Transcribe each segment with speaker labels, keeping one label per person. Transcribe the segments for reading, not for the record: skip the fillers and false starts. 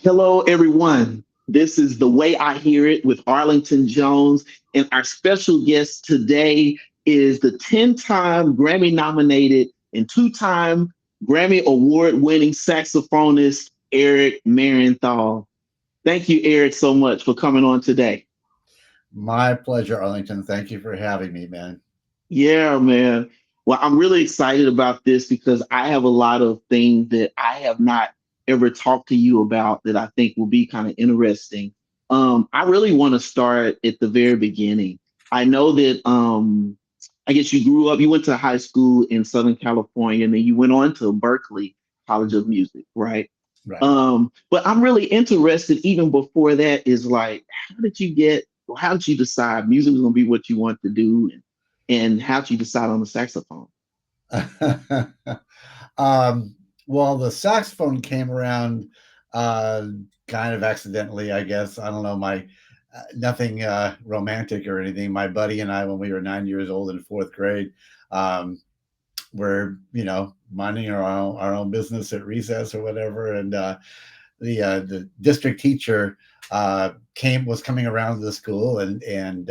Speaker 1: Hello, everyone. This is The Way I Hear It with Arlington Jones. And our special guest today is the 10-time Grammy nominated and two-time Grammy award winning saxophonist, Eric Marienthal. Thank you, Eric, so much for coming on today.
Speaker 2: My pleasure, Arlington. Thank you for having me, man.
Speaker 1: Yeah, man. Well, I'm really excited about this because I have a lot of things that I have not ever talked to you about that I think will be kind of interesting. I really want to start at the very beginning. I know that I guess you went to high school in Southern California, and then you went on to Berkeley College of Music, right?
Speaker 2: Right.
Speaker 1: But I'm really interested, even before that, is like, how did you decide music was gonna be what you want to do, and how did you decide on the saxophone?
Speaker 2: um, well, the saxophone came around uh, kind of accidentally, I guess. I don't know. My nothing romantic or anything. My buddy and I, when we were 9 years old in fourth grade, um, were minding our own business at recess or whatever, and the district teacher came was coming around to the school, and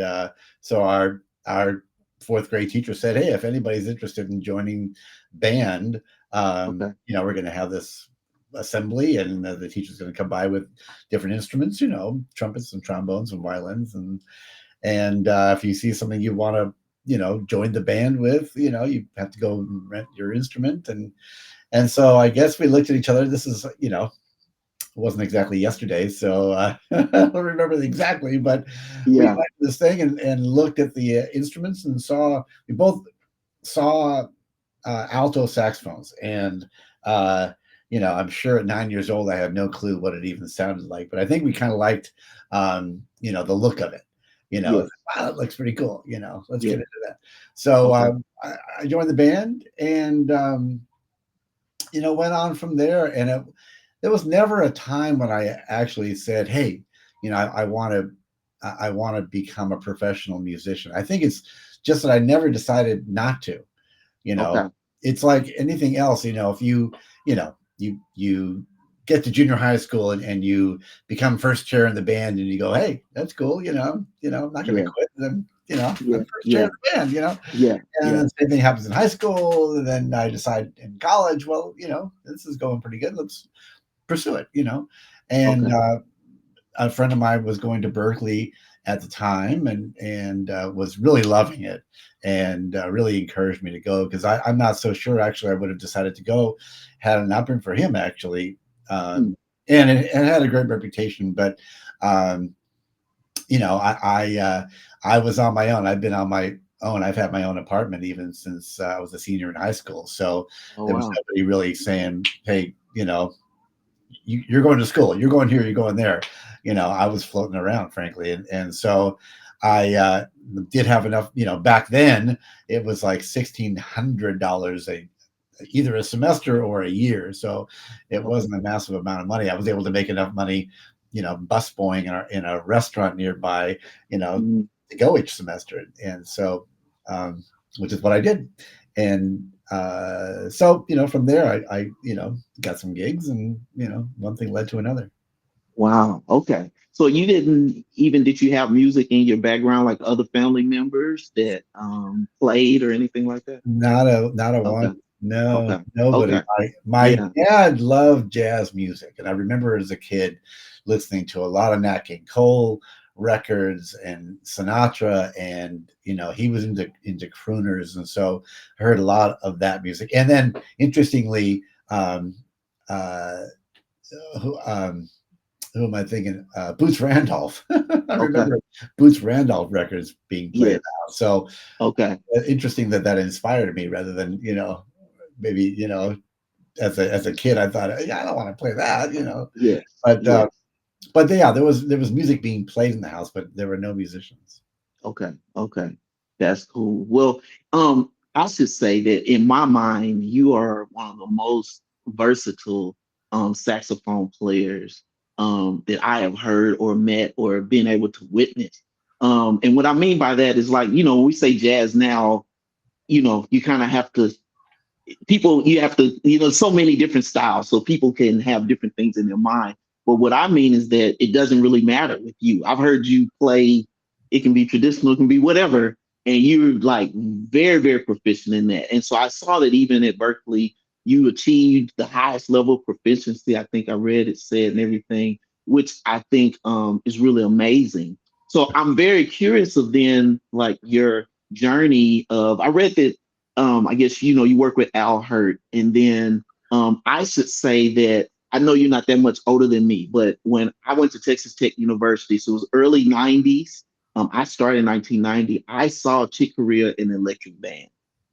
Speaker 2: so our fourth grade teacher said, "Hey, if anybody's interested in joining band,
Speaker 1: Okay.
Speaker 2: we're going to have this assembly, and the teacher's going to come by with different instruments, trumpets and trombones and violins, and if you see something you want to." Join the band with, you have to go and rent your instrument. And so I guess we looked at each other. This is, wasn't exactly yesterday, so I don't remember exactly, but we went
Speaker 1: Yeah.
Speaker 2: to this thing and looked at the instruments and we both saw alto saxophones, and uh, I'm sure at 9 years old I had no clue what it even sounded like, but I think we kind of liked, the look of it.
Speaker 1: Yes.
Speaker 2: Wow, that looks pretty cool. Let's get
Speaker 1: Yeah.
Speaker 2: into that. So
Speaker 1: Okay.
Speaker 2: I joined the band, and went on from there. And there was never a time when I actually said, "Hey, I want to, I want to become a professional musician." I think it's just that I never decided not to. You know,
Speaker 1: Okay.
Speaker 2: it's like anything else. If you get to junior high school, and you become first chair in the band, and you go, "Hey, that's cool." I'm not going to
Speaker 1: Yeah.
Speaker 2: quit. And then I'm
Speaker 1: Yeah.
Speaker 2: first chair
Speaker 1: Yeah.
Speaker 2: in the band.
Speaker 1: Yeah.
Speaker 2: And
Speaker 1: Yeah.
Speaker 2: then same thing happens in high school. And then I decide in college, well, this is going pretty good. Let's pursue it. And
Speaker 1: Okay.
Speaker 2: a friend of mine was going to Berkeley at the time, and was really loving it, and really encouraged me to go, because I'm not so sure actually I would have decided to go had it not been for him, actually.
Speaker 1: Hmm.
Speaker 2: And it had a great reputation, but um, I was on my own. I've been on my own. I've had my own apartment even since I was a senior in high school. So
Speaker 1: Oh
Speaker 2: there was
Speaker 1: wow.
Speaker 2: nobody really saying, "Hey, you're going to school. You're going here. You're going there." I was floating around, frankly, and so I did have enough. Back then it was like $1,600 a either a semester or a year, so it
Speaker 1: Okay.
Speaker 2: wasn't a massive amount of money. I was able to make enough money, busboying in a restaurant nearby,
Speaker 1: Mhm.
Speaker 2: to go each semester, and so, which is what I did. And so, from there, I got some gigs, and one thing led to another.
Speaker 1: Wow. Okay. So you didn't even did you have music in your background like other family members that played or anything like that?
Speaker 2: Not a one.
Speaker 1: Okay.
Speaker 2: No,
Speaker 1: Okay.
Speaker 2: nobody.
Speaker 1: Okay.
Speaker 2: My
Speaker 1: Yeah.
Speaker 2: dad loved jazz music, and I remember as a kid listening to a lot of Nat King Cole records and Sinatra, and he was into crooners, and so I heard a lot of that music. And then, interestingly, um, uh, who, um, who am I thinking? Boots Randolph. I
Speaker 1: Okay.
Speaker 2: remember Boots Randolph records being played
Speaker 1: Yes.
Speaker 2: out. So
Speaker 1: Okay.
Speaker 2: interesting that inspired me, rather than maybe as a kid I thought, yeah, I don't want to play that,
Speaker 1: Yes.
Speaker 2: but
Speaker 1: Yes.
Speaker 2: yeah, there was music being played in the house, but there were no musicians.
Speaker 1: Okay. Okay. That's cool. Well, I should say that in my mind, you are one of the most versatile saxophone players that I have heard or met or been able to witness. And what I mean by that is like, when we say jazz now, you kind of have to you have to, so many different styles. So people can have different things in their mind. But what I mean is that it doesn't really matter with you. I've heard you play, it can be traditional, it can be whatever, and you're like very, very proficient in that. And so I saw that even at Berkeley, you achieved the highest level of proficiency. I think I read it said and everything, which I think is really amazing. So I'm very curious of then like your journey of I read that I guess you work with Al Hurt, and then I should say that I know you're not that much older than me, but when I went to Texas Tech University, so it was early '90s. I started in 1990. I saw Chick Corea in the electric band.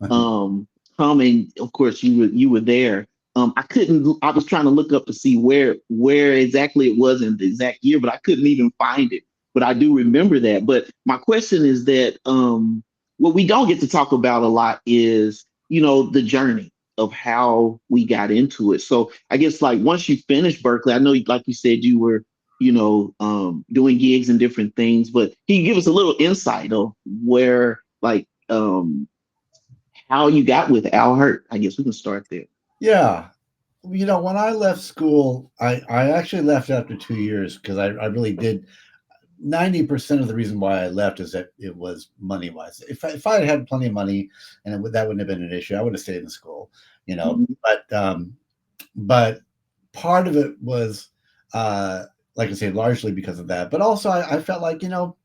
Speaker 1: Um, Come, of course you were there. I couldn't. I was trying to look up to see where exactly it was in the exact year, but I couldn't even find it. But I do remember that. But my question is that what we don't get to talk about a lot is the journey of how we got into it. So I guess like once you finished Berkeley, I know like you said you were doing gigs and different things, but can you give us a little insight of where like how you got with Al Hurt? I guess we can start there.
Speaker 2: Yeah. When I left school, I actually left after 2 years because I really did. 90% of the reason why I left is that it was money wise. If I had had plenty of money and that wouldn't have been an issue, I would have stayed in school,
Speaker 1: Mhm.
Speaker 2: but part of it was, like I say, largely because of that. But also I felt like, you know,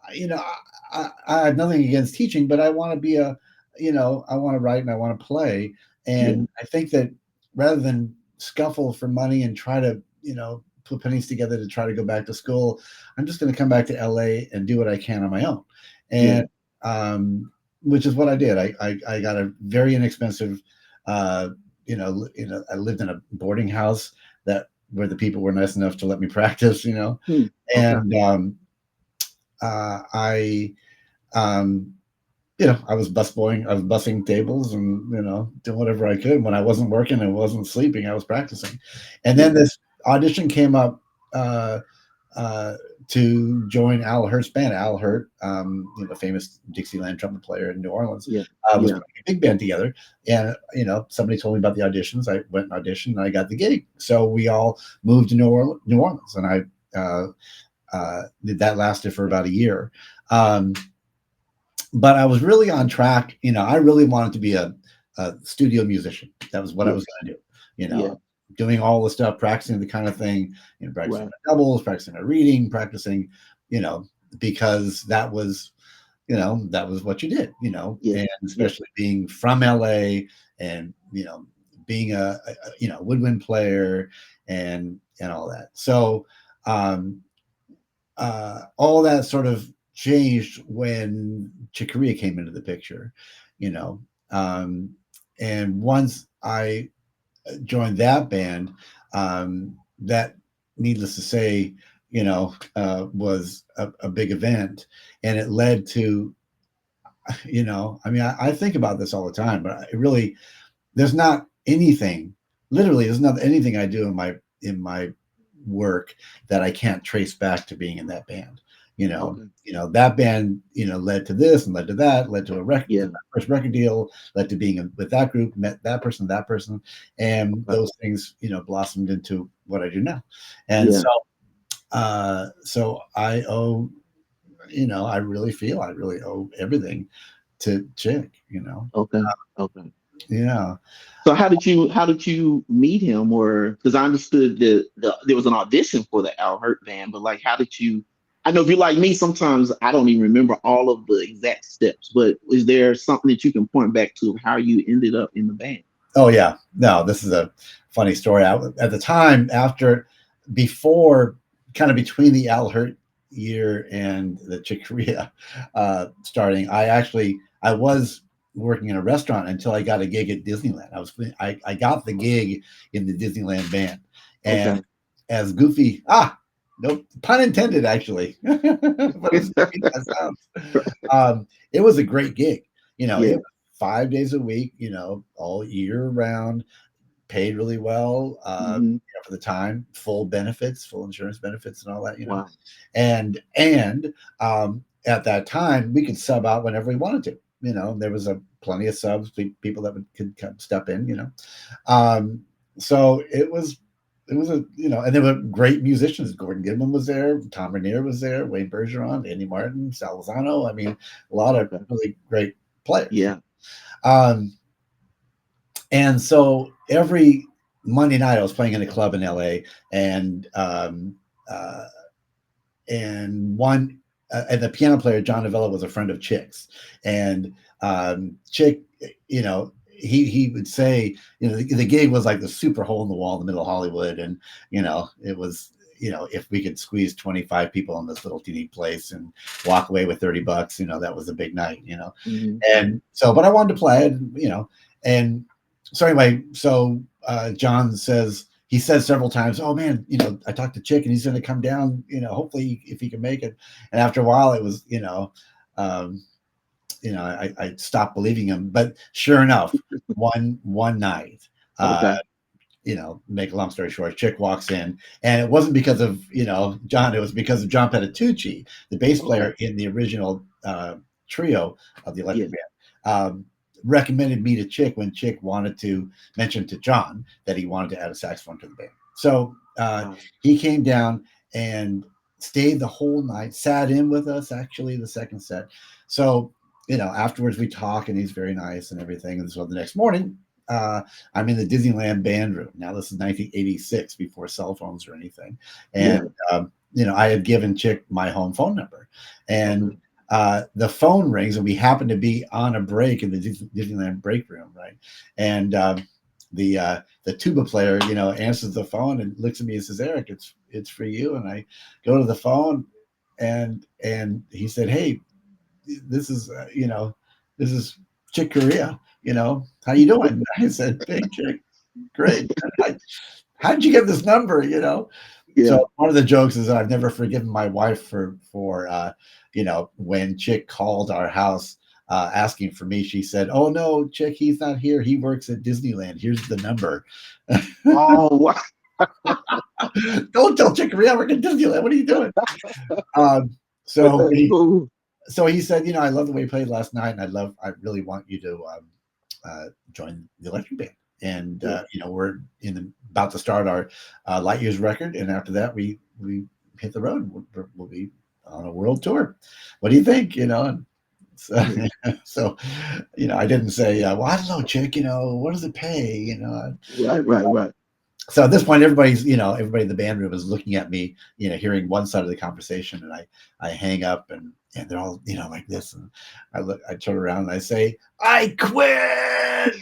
Speaker 2: I have nothing against teaching, but I want to be I want to write and I want to play.
Speaker 1: Yeah,
Speaker 2: And I think that rather than scuffle for money and try to, put pennies together to try to go back to school, I'm just going to come back to LA and do what I can on my own.
Speaker 1: yeah,
Speaker 2: And, which is what I did. I got a very inexpensive, uh, I lived in a boarding house where the people were nice enough to let me practice,
Speaker 1: hmm. Okay,
Speaker 2: and, I, um, I was busboying, I was bussing tables and, doing whatever I could. When I wasn't working and wasn't sleeping, I was practicing. And then
Speaker 1: yeah,
Speaker 2: this audition came up, uh, uh, to join Al Hurt's band. Al Hurt, famous Dixieland trumpet player in New Orleans,
Speaker 1: yeah,
Speaker 2: was
Speaker 1: yeah.
Speaker 2: putting a big band together. And, somebody told me about the auditions. I went and auditioned and I got the gig. So we all moved to New Orleans, and that lasted for about a year. Um, but I was really on track. I really wanted to be a studio musician. That was what I
Speaker 1: Yeah,
Speaker 2: was going to do.
Speaker 1: yeah,
Speaker 2: Doing all the stuff, practicing the kind of thing, practicing
Speaker 1: right.
Speaker 2: my doubles, practicing my reading, practicing, you know, because that was what you did,
Speaker 1: Yeah,
Speaker 2: and
Speaker 1: yeah,
Speaker 2: especially being from LA and, being a woodwind player and all that. So, um, all that sort of changed when Chicoria came into the picture, you know. Um, and once I joined that band, that, needless to say, was a big event, and it led to, I mean, I think about this all the time, but it really, there's not anything, literally, there's not anything I do in my work that I can't trace back to being in that band.
Speaker 1: okay,
Speaker 2: That band, led to this and led to that, led to a record, to
Speaker 1: yeah,
Speaker 2: that first record deal, led to being with that group, met that person, and
Speaker 1: okay,
Speaker 2: those things, blossomed into what I do now. And
Speaker 1: yeah,
Speaker 2: so I owe, I really feel I really owe everything to Chick.
Speaker 1: okay, okay.
Speaker 2: Yeah.
Speaker 1: So how did you meet him, or because I understood that there was an audition for the Al Hurt band, but like how did you? I know if you're like me, sometimes I don't even remember all of the exact steps. But is there something that you can point back to of how you ended up in the band?
Speaker 2: Oh yeah, no, this is a funny story. At the time, before, kind of between the Al Hurt year and the Chick Corea starting, I was working in a restaurant until I got a gig at Disneyland. I got the gig in the Disneyland band, and
Speaker 1: Okay.
Speaker 2: as goofy, nope, pun intended, actually, but as goofy as that sounds, it was a great gig. It
Speaker 1: Yeah.
Speaker 2: was 5 days a week, all year round, paid really well,
Speaker 1: Hmm.
Speaker 2: for the time, full benefits, full insurance benefits, and all that.
Speaker 1: Wow.
Speaker 2: And at that time, we could sub out whenever we wanted to. There was plenty of subs, people that could come step in. Um, so it was. it was a, and there were great musicians. Gordon Goodman was there, Tom Rainier was there, Wayne Bergeron, Andy Martin, Sal Lozano. I mean, a lot of
Speaker 1: Okay.
Speaker 2: really great players.
Speaker 1: Yeah.
Speaker 2: Um, and so every Monday night I was playing in a club in LA, and uh, and the piano player John Novella was a friend of Chick's, and Chick, he would say, the gig was like the super hole in the wall in the middle of Hollywood, and it was, if we could squeeze 25 people in this little teeny place and walk away with $30, that was a big night,
Speaker 1: Hmm.
Speaker 2: and so, but I wanted to play it, and so anyway, so John says, he says several times, "Oh man, I talked to Chick and he's going to come down. Hopefully if he can make it." And after a while, it was, um, I stopped believing him. But sure enough, one night, uh,
Speaker 1: Okay.
Speaker 2: make a long story short, Chick walks in, and it wasn't because of John. It was because of John Petitucci, the bass
Speaker 1: Okay.
Speaker 2: player in the original trio of the
Speaker 1: Yeah.
Speaker 2: Electric Band. Recommended me to Chick when Chick wanted to mention to John that he wanted to add a saxophone to the band. So
Speaker 1: Wow.
Speaker 2: he came down and stayed the whole night, sat in with us actually the second set. So, afterwards we talk and he's very nice and everything. And so the next morning, I'm in the Disneyland band room. Now this is 1986, before cell phones or anything.
Speaker 1: Yeah.
Speaker 2: And, I had given Chick my home phone number, and
Speaker 1: Okay.
Speaker 2: the phone rings, and we happen to be on a break in the Disneyland break room, right? And the tuba player, answers the phone and looks at me and says, "Eric, it's for you." And I go to the phone, and he said, "Hey, this is this is Chick Corea. How you doing?" I said, "Hey, Chick, great. How did you get this number?"
Speaker 1: Yeah.
Speaker 2: So one of the jokes is that I've never forgiven my wife for when Chick called our house asking for me. She said, "Oh no, Chick, he's not here. He works at Disneyland. Here's the number."
Speaker 1: Oh, wow.
Speaker 2: Don't tell Chick Corea I work at Disneyland. What are you doing? Um,
Speaker 1: But
Speaker 2: so
Speaker 1: that's cool.
Speaker 2: he said, I love the way you played last night, and I really want you to join the Electric Band. And
Speaker 1: Yeah.
Speaker 2: we're about to start our Light Years record, and after that, we hit the road. We'll be on a world tour. What do you think? And so,
Speaker 1: Yeah.
Speaker 2: so I didn't say, well, I don't know, Chick. What does it pay?
Speaker 1: Right. Right. Right.
Speaker 2: So at this point, everybody in the band room is looking at me, hearing one side of the conversation, and I hang up, and they're all, like this, and I turn around and I say, "I quit."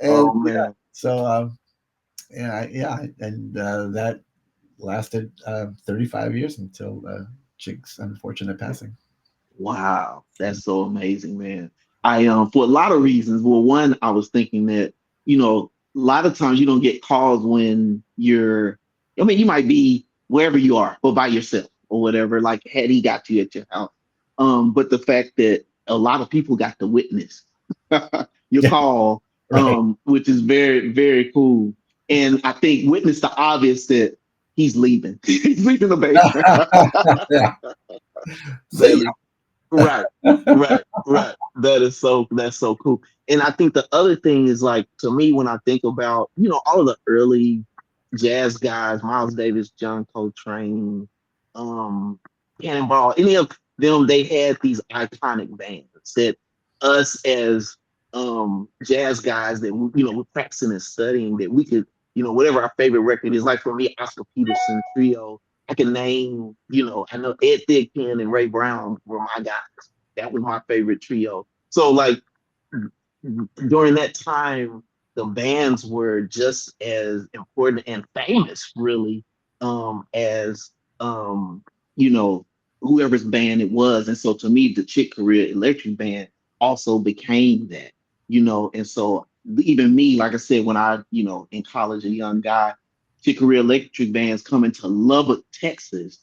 Speaker 2: And
Speaker 1: Oh man.
Speaker 2: so and that lasted 35 years until Chick's unfortunate passing.
Speaker 1: Wow. That's so amazing, man. I for a lot of reasons. Well, one, I was thinking that, a lot of times you don't get calls when you're, I mean, you might be wherever you are, but by yourself or whatever, like had he got you at your house. But the fact that a lot of people got to witness your
Speaker 2: Yeah,
Speaker 1: call,
Speaker 2: right.
Speaker 1: which is very, very cool. And I think witness the obvious that he's leaving. He's leaving the basement.
Speaker 2: Yeah.
Speaker 1: That
Speaker 2: See
Speaker 1: is right, right, right. That's so cool. And I think the other thing is like to me when I think about, all of the early jazz guys, Miles Davis, John Coltrane, um, Cannonball, any of them, they had these iconic bands that us as jazz guys that we're practicing and studying that we could, whatever our favorite record is, like for me, Oscar Peterson Trio. I can name, I know Ed Thigpen and Ray Brown were my guys. That was my favorite trio. So like during that time, the bands were just as important and famous, really, as you know, whoever's band it was. And so to me, the Chick Corea Electric Band also became that, and so even me, like I said, when I, in college, a young guy, Chick Corea Electric Band's coming to Lubbock, Texas,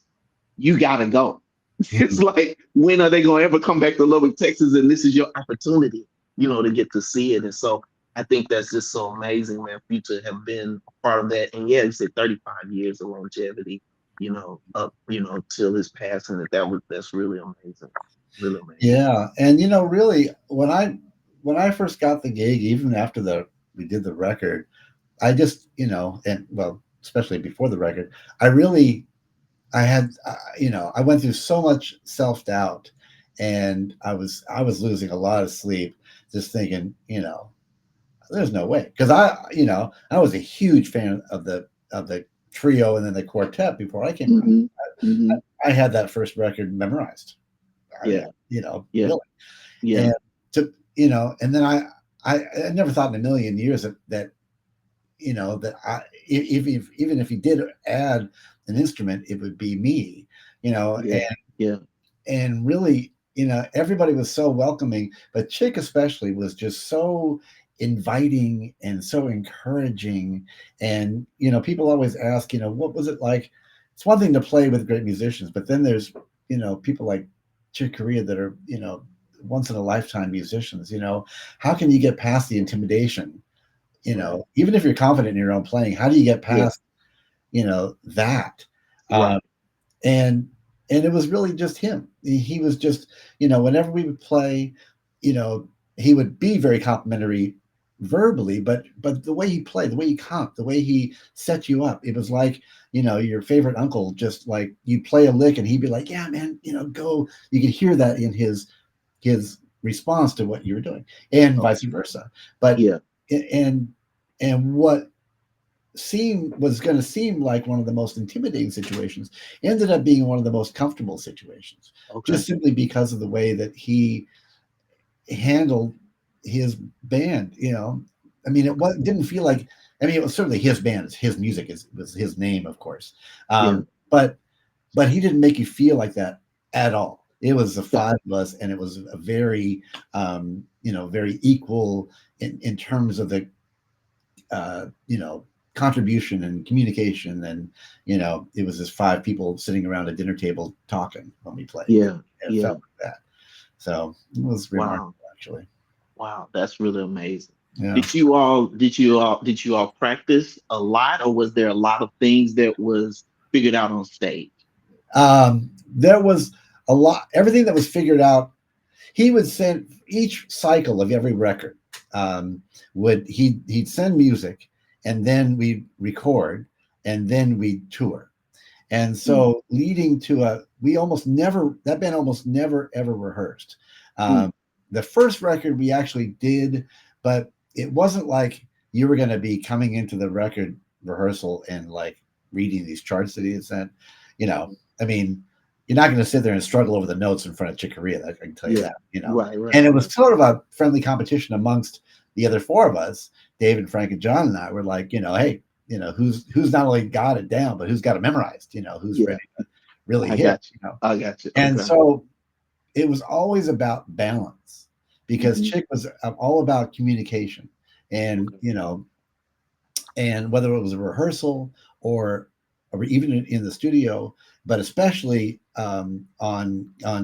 Speaker 1: you gotta go. It's
Speaker 2: you.
Speaker 1: like, when are they gonna ever come back to Lubbock, Texas? And this is your opportunity, to get to see it. And so I think that's just so amazing, man, for you to have been a part of that. And yeah, you said 35 years of longevity, up, till his passing. That's really amazing. Really amazing.
Speaker 2: Yeah, and really, when I first got the gig, even after the we did the record, I just, and well, especially before the record, I really, I had, I went through so much self doubt, and I was losing a lot of sleep, just thinking, there's no way, because I was a huge fan of the trio and then the quartet before I came around.
Speaker 1: Hmm. Hmm.
Speaker 2: I had that first record memorized. I mean,
Speaker 1: Yeah. Yeah.
Speaker 2: really,
Speaker 1: Yeah.
Speaker 2: and and then I never thought in a million years that that if even if he did add an instrument, it would be me,
Speaker 1: Yeah. Yeah.
Speaker 2: and really, everybody was so welcoming, but Chick especially was just so inviting and so encouraging. And people always ask, what was it like? It's one thing to play with great musicians, but then there's people like Chick Corea that are once in a lifetime musicians. How can you get past the intimidation?
Speaker 1: Right.
Speaker 2: Even if you're confident in your own playing, how do you get
Speaker 1: Yeah.
Speaker 2: past that?
Speaker 1: Right.
Speaker 2: Um, and it was really just him. He was just, whenever we would play, you know he would be very complimentary verbally, but the way he played, the way he comped, the way he set you up, it was like your favorite uncle. Just like you play a lick and he'd be like, yeah man, go. You could hear that in his response to what you were doing, and
Speaker 1: Okay.
Speaker 2: vice versa. But
Speaker 1: Yeah.
Speaker 2: and what was going to seem like one of the most intimidating situations ended up being one of the most comfortable situations,
Speaker 1: Okay.
Speaker 2: just simply because of the way that he handled his band. I mean,
Speaker 1: Okay.
Speaker 2: didn't feel like. I mean, it was certainly his band. His music was his name, of course.
Speaker 1: Yeah.
Speaker 2: But he didn't make you feel like that at all. It was the
Speaker 1: Got
Speaker 2: five of us, and it was a very, very equal in terms of the contribution and communication. And it was just five people sitting around a dinner table talking when we played.
Speaker 1: Yeah.
Speaker 2: It
Speaker 1: Yeah.
Speaker 2: felt like that. So it was
Speaker 1: Wow.
Speaker 2: remarkable, actually.
Speaker 1: Wow. That's really amazing.
Speaker 2: Yeah.
Speaker 1: Did you all practice a lot, or was there a lot of things that was figured out on stage?
Speaker 2: There was a lot. Everything that was figured out, he would send each cycle of every record. He'd send music, and then we'd record, and then we'd tour. And
Speaker 1: Mm.
Speaker 2: so, leading to we almost never, that band almost never ever rehearsed.
Speaker 1: Mm.
Speaker 2: The first record we actually did, but it wasn't like you were going to be coming into the record rehearsal and like reading these charts that he had sent.
Speaker 1: Mhm.
Speaker 2: I mean, you're not going to sit there and struggle over the notes in front of Chick Corea. I can tell you
Speaker 1: Yeah.
Speaker 2: that.
Speaker 1: Right.
Speaker 2: And
Speaker 1: Right.
Speaker 2: it
Speaker 1: Right.
Speaker 2: was sort of a friendly competition amongst the other four of us. David, Frank, and John and I were like, hey, who's not only got it down, but who's got it memorized, who's
Speaker 1: Yeah.
Speaker 2: ready to really
Speaker 1: I
Speaker 2: hit.
Speaker 1: got you. I got you.
Speaker 2: And
Speaker 1: Okay.
Speaker 2: so it was always about balance, because
Speaker 1: Hmm.
Speaker 2: Chick was all about communication. And
Speaker 1: Okay.
Speaker 2: whether it was a rehearsal or even in the studio, but especially on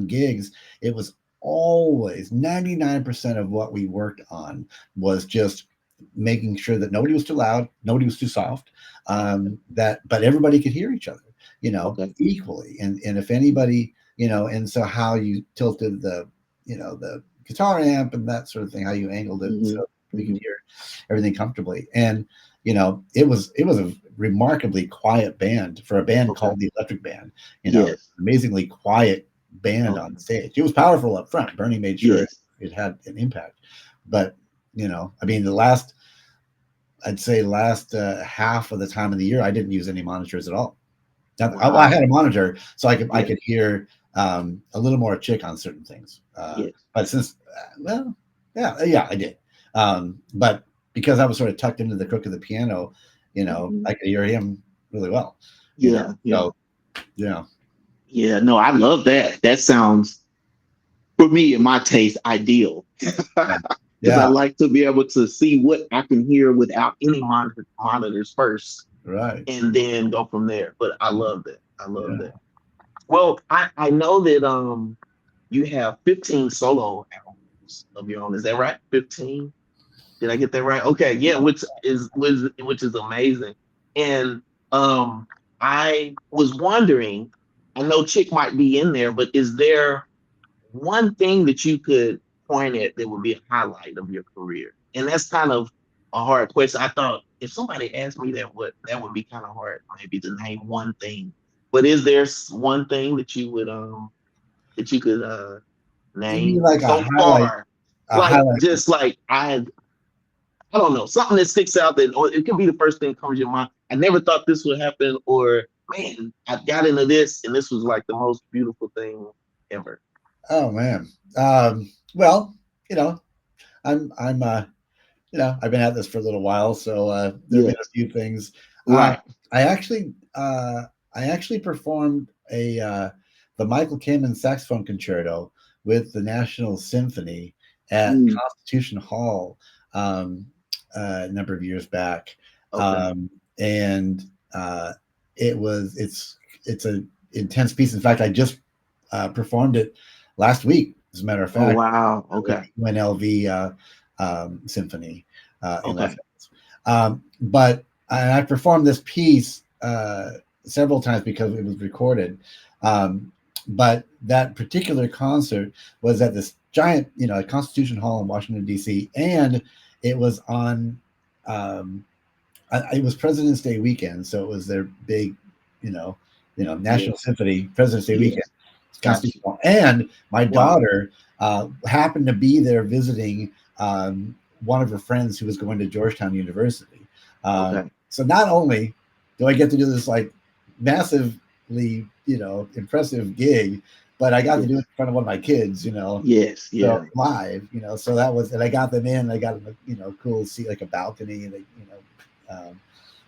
Speaker 2: gigs, it was always 99% of what we worked on was just making sure that nobody was too loud, nobody was too soft, but everybody could hear each other,
Speaker 1: Okay.
Speaker 2: equally. And if anybody, and so how you tilted the guitar amp and that sort of thing, how you angled it
Speaker 1: Hmm.
Speaker 2: so we could
Speaker 1: Hmm.
Speaker 2: hear everything comfortably. And it was a remarkably quiet band for a band
Speaker 1: Okay.
Speaker 2: called the Electric Band.
Speaker 1: Yes.
Speaker 2: Amazingly quiet band on
Speaker 1: Okay.
Speaker 2: stage. It was powerful up front. Bernie made sure
Speaker 1: Yes.
Speaker 2: it had an impact. But I mean, I'd say last half of the time of the year, I didn't use any monitors at all. Now, I
Speaker 1: Wow.
Speaker 2: had a monitor, so I
Speaker 1: Yeah.
Speaker 2: could hear a little more Chick on certain things.
Speaker 1: Yes.
Speaker 2: But well, yeah, I did. But because I was sort of tucked into the crook of the piano,
Speaker 1: Hmm.
Speaker 2: I could hear him really well.
Speaker 1: Yeah. Yeah.
Speaker 2: So yeah,
Speaker 1: Yeah. No, I love that. That sounds, for me, in my taste, ideal.
Speaker 2: yeah,
Speaker 1: Because I
Speaker 2: yeah,
Speaker 1: like to be able to see what I can hear without any monitors first,
Speaker 2: right,
Speaker 1: and then go from there. But I love that. I love
Speaker 2: yeah.
Speaker 1: that. Well, I know that you have 15 solo albums of your own. Is that right? 15? Did I get that right? Okay, yeah, which is amazing. And um I was wondering, I know Chick might be in there, but is there one thing that you could point at that would be a highlight of your career? And that's kind of a hard question. I thought if somebody asked me that would be kind of hard, maybe to name one thing. But is there one thing that you could
Speaker 2: You mean
Speaker 1: name
Speaker 2: like
Speaker 1: so far?
Speaker 2: a
Speaker 1: Like
Speaker 2: highlight?
Speaker 1: just like I don't know, something that sticks out that, or it could be the first thing that comes to your mind. I never thought this would happen, or man, I got into this and this was like the most beautiful thing ever.
Speaker 2: Oh man. Well, you know, I'm I've been at this for a little while, so there have been a
Speaker 1: Yes,
Speaker 2: few things. Um,
Speaker 1: right.
Speaker 2: I actually I actually performed a the Michael Kamen saxophone concerto with the National Symphony at
Speaker 1: Mm,
Speaker 2: Constitution Hall um, a number of years back,
Speaker 1: okay.
Speaker 2: um, and uh, it's a intense piece. In fact, I just performed it last week. As a matter of
Speaker 1: Oh
Speaker 2: fact,
Speaker 1: wow.
Speaker 2: with
Speaker 1: Okay.
Speaker 2: the UNLV Symphony in Los
Speaker 1: Okay.
Speaker 2: Angeles. But I performed this piece several times because it was recorded. Um, but that particular concert was at this giant, at Constitution Hall in Washington D.C., and it was on. Um, it was President's Day weekend, so it was their big, you know, National
Speaker 1: Yes.
Speaker 2: Symphony President's Day weekend.
Speaker 1: Yes. Gotcha.
Speaker 2: Constitution Hall. And my
Speaker 1: Wow.
Speaker 2: daughter happened to be there visiting one of her friends who was going to Georgetown University.
Speaker 1: Okay.
Speaker 2: So not only do I get to do this like massively, impressive gig, but I got to do it
Speaker 1: Yes.
Speaker 2: in front of one of my kids,
Speaker 1: Yes.
Speaker 2: so
Speaker 1: Yeah.
Speaker 2: live, so that was, and I got them in. I got them, cool seat like a balcony, and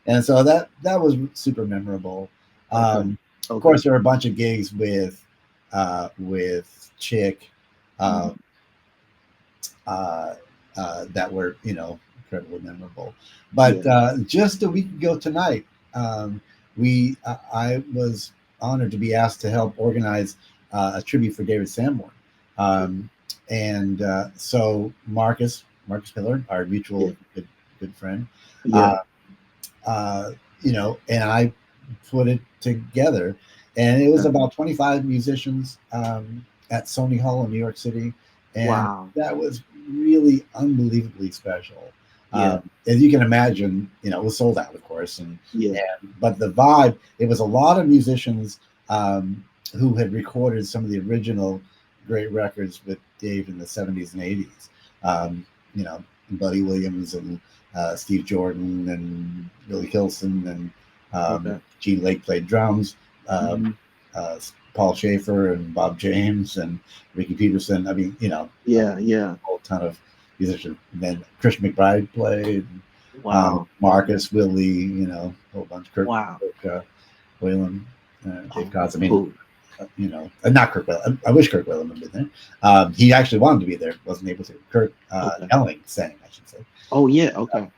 Speaker 2: and so that was super memorable.
Speaker 1: Okay.
Speaker 2: Of
Speaker 1: Okay.
Speaker 2: course, there were a bunch of gigs with Chick uh,
Speaker 1: Mhm.
Speaker 2: uh, that were incredibly memorable. But
Speaker 1: Yeah.
Speaker 2: just a week ago tonight, we I was honored to be asked to help organize a tribute for David Sanborn,
Speaker 1: Yeah.
Speaker 2: um, and so Marcus Miller, our mutual
Speaker 1: Yeah.
Speaker 2: good friend. Uh,
Speaker 1: Yeah.
Speaker 2: and I put it together, and it was
Speaker 1: Okay.
Speaker 2: about 25 musicians at Sony Hall in New York City, and
Speaker 1: Wow.
Speaker 2: that was really unbelievably special.
Speaker 1: Yeah.
Speaker 2: As you can imagine, it was sold out, of course,
Speaker 1: Yeah.
Speaker 2: but the vibe, it was a lot of musicians who had recorded some of the original great records with Dave in the 70s and 80s. Um, Buddy Williams and Steve Jordan and Billy Hilson and
Speaker 1: Okay.
Speaker 2: Gene Lake played drums. Uh,
Speaker 1: Hmm.
Speaker 2: uh, Paul Schaefer and Bob James and Ricky Peterson. I mean,
Speaker 1: Yeah. Yeah.
Speaker 2: a whole ton of musicians. And then Christian McBride played.
Speaker 1: Wow. Okay.
Speaker 2: Marcus, Willie, a whole bunch.
Speaker 1: Wow.
Speaker 2: Whalen, Dave
Speaker 1: Oh,
Speaker 2: Cox. I
Speaker 1: that's
Speaker 2: mean,
Speaker 1: cool.
Speaker 2: not Kirk Whalen. I wish Kirk Whalen had been there. He actually wanted to be there, wasn't able to. Kirk
Speaker 1: Okay.
Speaker 2: Elling sang, I should say.
Speaker 1: Oh yeah. Okay.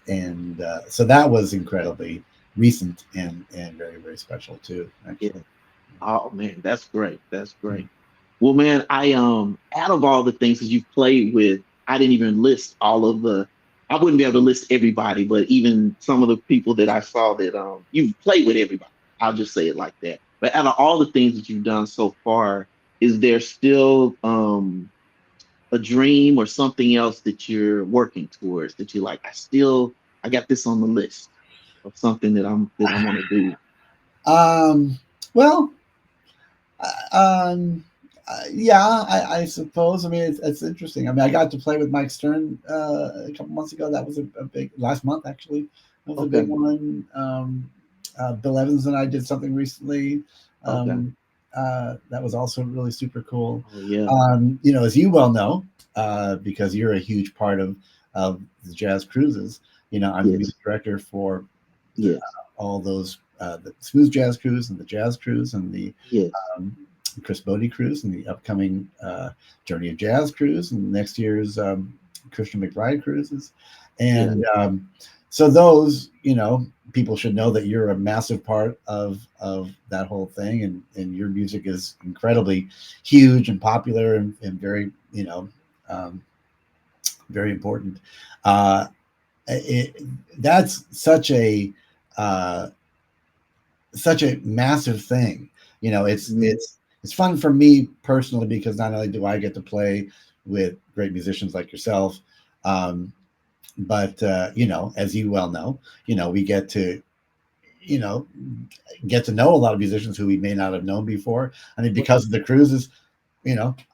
Speaker 2: And so that was incredibly recent and very very special too. Actually,
Speaker 1: Yeah. Oh man, that's great. That's
Speaker 2: mm.
Speaker 1: great. Well, man, I out of all the things that you've played with, I didn't even list all of the. I wouldn't be able to list everybody, but even some of the people that I saw that you've played with everybody. I'll just say it like that. But out of all the things that you've done so far, is there still a dream or something else that you're working towards that you're like, I got this on the list of something that I want to do.
Speaker 2: um, well, um, yeah, I suppose. I mean, it's interesting. I mean, I got to play with Mike Stern a couple months ago. That was a big last month actually. That was a big
Speaker 1: Okay.
Speaker 2: one. Bill Evans and I did something recently.
Speaker 1: Okay.
Speaker 2: That was also really super cool.
Speaker 1: Oh yeah.
Speaker 2: As you well know, because you're a huge part of the Jazz Cruises. I'm the
Speaker 1: Yes.
Speaker 2: music director for
Speaker 1: Yes.
Speaker 2: all those the Smooth Jazz Cruise and the Jazz Cruise and the
Speaker 1: Yes.
Speaker 2: um, Chris Bodie Cruise and the upcoming Journey of Jazz Cruise and next year's Christian McBride Cruises.
Speaker 1: Yeah.
Speaker 2: And so those, people should know that you're a massive part of that whole thing, and your music is incredibly huge and popular and very, um, very important. Uh, it, that's uh, such a massive thing.
Speaker 1: Mhm.
Speaker 2: It's fun for me personally because not only do I get to play with great musicians like yourself, um, but as you well know, we you know get to know a lot of musicians who we may not have known before. I mean,
Speaker 1: Right.
Speaker 2: because of the cruises,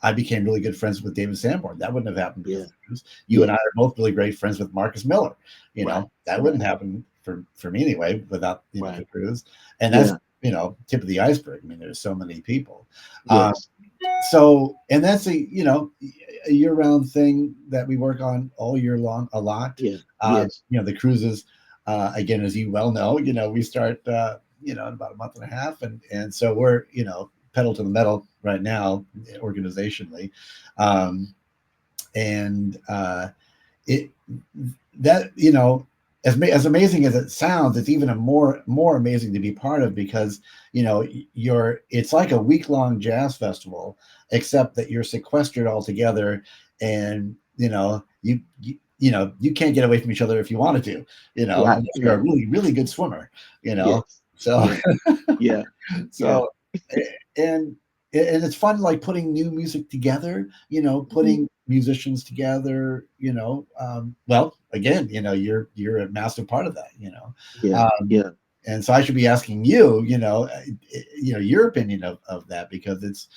Speaker 2: I became really good friends with David Sanborn. That wouldn't have happened because
Speaker 1: Yeah.
Speaker 2: of the cruise. You and
Speaker 1: Yeah.
Speaker 2: I are both really great friends with Marcus Miller.
Speaker 1: Right.
Speaker 2: That
Speaker 1: Right.
Speaker 2: wouldn't happen for me anyway without the
Speaker 1: Right.
Speaker 2: cruise. And that's
Speaker 1: Yeah.
Speaker 2: tip of the iceberg. I mean, there's so many people. Um,
Speaker 1: Yes.
Speaker 2: so, and that's a year-round thing that we work on all year long a lot.
Speaker 1: Yeah. Yes.
Speaker 2: The cruises, again, as you well know, we start in about a month and a half, and so we're pedal to the metal right now organizationally, um, and it that as amazing as it sounds, it's even a more amazing to be part of, because it's like a week-long jazz festival, except that you're sequestered all together, and you can't get away from each other if you wanted to,
Speaker 1: Right.
Speaker 2: unless you're a
Speaker 1: Right.
Speaker 2: really really good swimmer,
Speaker 1: Yes.
Speaker 2: so
Speaker 1: Yeah. Yeah. Yeah.
Speaker 2: so and and it's fun, like putting new music together,
Speaker 1: Mhm.
Speaker 2: putting musicians together, well, again, you're a massive part of that,
Speaker 1: Yeah.
Speaker 2: um
Speaker 1: Yeah.
Speaker 2: and so I should be asking you, your opinion of that, because it's,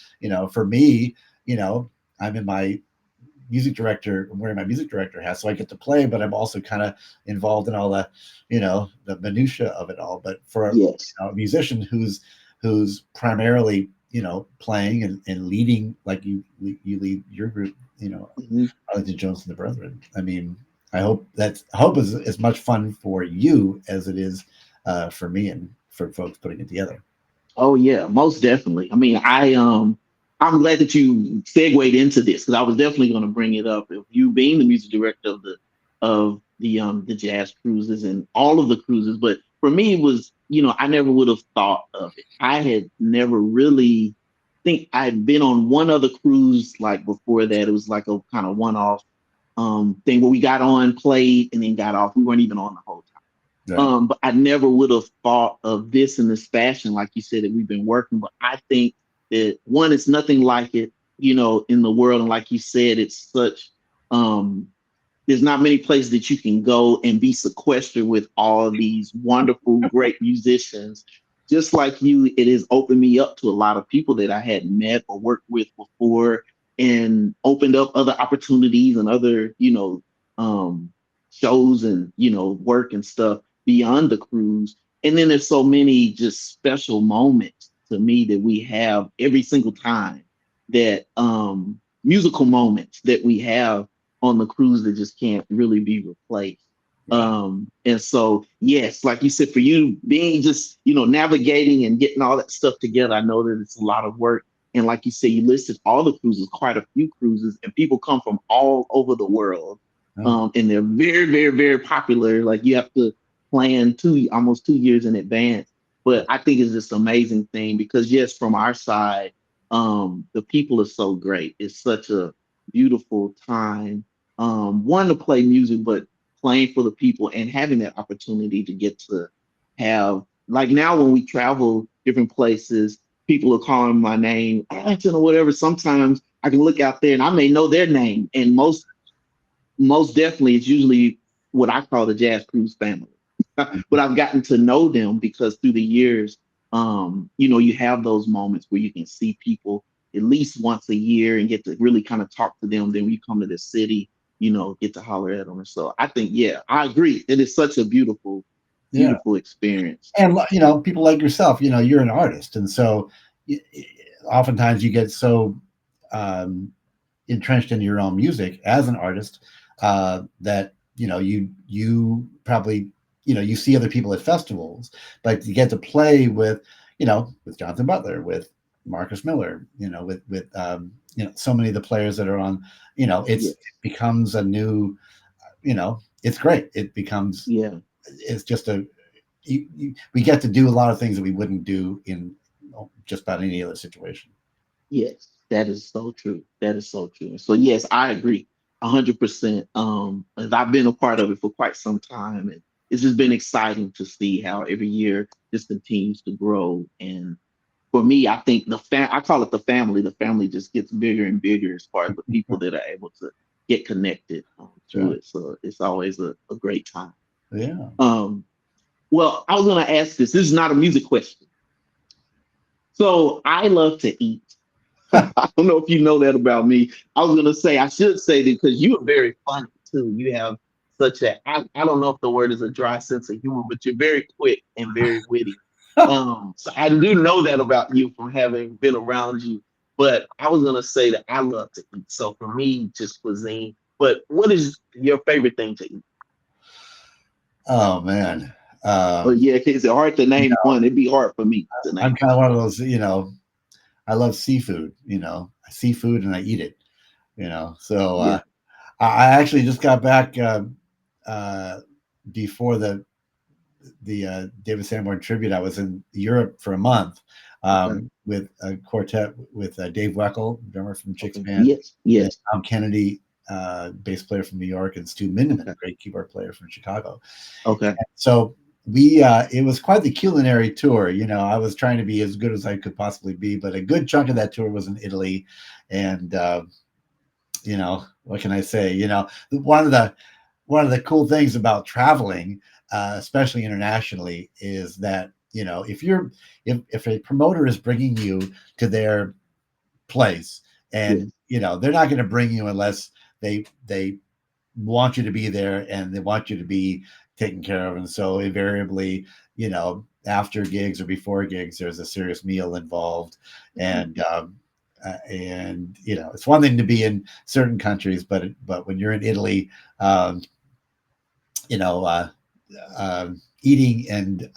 Speaker 2: for me, I'm in my I'm wearing my music director hat, so I get to play, but I'm also kind of involved in all the minutia of it all. But for
Speaker 1: Yes.
Speaker 2: a musician who's primarily playing and leading, like you lead your group,
Speaker 1: Mhm.
Speaker 2: Arlington Jones and the Brethren. I mean, I hope is as much fun for you as it is for me and for folks putting it together.
Speaker 1: Oh yeah, most definitely. I mean, I'm glad that you segued into this because I was definitely going to bring it up. If you being the music director of the jazz cruises and all of the cruises, but for me it was, I never would have thought of it. I had never really think I'd been on one other cruise like before that. It was like a kind of one-off thing where we got on, played, and then got off. We weren't even on the whole time.
Speaker 2: Right.
Speaker 1: But I never would have thought of this in this fashion, like you said, that we've been working. But I think that one, it's nothing like it, in the world. And like you said, it's such um there's not many places that you can go and be sequestered with all these wonderful, great musicians. Just like you, it has opened me up to a lot of people that I hadn't met or worked with before and opened up other opportunities and other, shows and, work and stuff beyond the cruise. And then there's so many just special moments to me that we have every single time that musical moments that we have on the cruise that just can't really be replaced.
Speaker 2: Right.
Speaker 1: And so, yes, like you said, for you being just, navigating and getting all that stuff together, I know that it's a lot of work. And like you said, you listed all the cruises, quite a few cruises, and people come from all over the world.
Speaker 2: Oh,
Speaker 1: And they're very, very, very popular. Like you have to plan almost 2 years in advance. But I think it's just an amazing thing because yes, from our side, the people are so great. It's such a beautiful time. One to play music, but playing for the people and having that opportunity to get to have like now when we travel different places, people are calling my name, Arlington or whatever. Sometimes I can look out there and I may know their name. And most definitely it's usually what I call the Jazz Cruise family. But I've gotten to know them because through the years, you have those moments where you can see people at least once a year and get to really kind of talk to them. Then when you come to the city, get to holler at them. And so I think, yeah, I agree. It is such a beautiful,
Speaker 2: yeah.
Speaker 1: beautiful experience.
Speaker 2: And people like yourself, you're an artist, and so y- y- oftentimes you get so um, entrenched in your own music as an artist, that you probably you see other people at festivals, but you get to play with Jonathan Butler, with Marcus Miller, so many of the players that are on. It
Speaker 1: Yes.
Speaker 2: becomes a new, it's great. It becomes
Speaker 1: Yeah.
Speaker 2: it's just we get to do a lot of things that we wouldn't do in just about any other situation.
Speaker 1: Yes. That is so true. That is so true. So yes, I agree 100%. And I've been a part of it for quite some time, and it's just been exciting to see how every year this continues to grow. And for me, I think I call it the family. The family just gets bigger and bigger as far as the people that are able to get connected through
Speaker 2: Sure.
Speaker 1: it. So it's always a great time.
Speaker 2: Yeah.
Speaker 1: Um, well, I was going to ask this. This is not a music question. So I love to eat. I don't know if you know that about me. I was going to say, I should say that because you are very funny too. You have such I don't know if the word is a dry sense of humor, but you're very quick and very witty. So I do know that about you from having been around you. But I was going to say that I love to eat. So for me, just cuisine. But what is your favorite thing to eat?
Speaker 2: Oh man.
Speaker 1: Oh,
Speaker 2: Um,
Speaker 1: yeah, it's hard to
Speaker 2: you
Speaker 1: name
Speaker 2: know,
Speaker 1: one. It'd be hard for me to
Speaker 2: I'm
Speaker 1: name
Speaker 2: kind of one of those, I love seafood, seafood and I eat it, So
Speaker 1: one. Yeah.
Speaker 2: I actually just got back uh, before the David Sanborn tribute. I was in Europe for a month
Speaker 1: Okay.
Speaker 2: with a quartet with Dave Weckl, drummer from Chicks
Speaker 1: Okay.
Speaker 2: Band,
Speaker 1: Yes.
Speaker 2: and
Speaker 1: Yes.
Speaker 2: Tom Kennedy, bass player from New York, and Stu Mindeman,
Speaker 1: Okay.
Speaker 2: great keyboard player from Chicago.
Speaker 1: Okay.
Speaker 2: So we it was quite the culinary tour. I was trying to be as good as I could possibly be, but a good chunk of that tour was in Italy, and what can I say? One of the cool things about traveling, especially internationally, is that if a promoter is bringing you to their place,
Speaker 1: Yes.
Speaker 2: and they're not going to bring you unless they want you to be there and they want you to be taken care of. And so invariably, after gigs or before gigs, there's a serious meal involved.
Speaker 1: Mhm.
Speaker 2: And it's one thing to be in certain countries, but when you're in Italy, um, you know, uh, eating and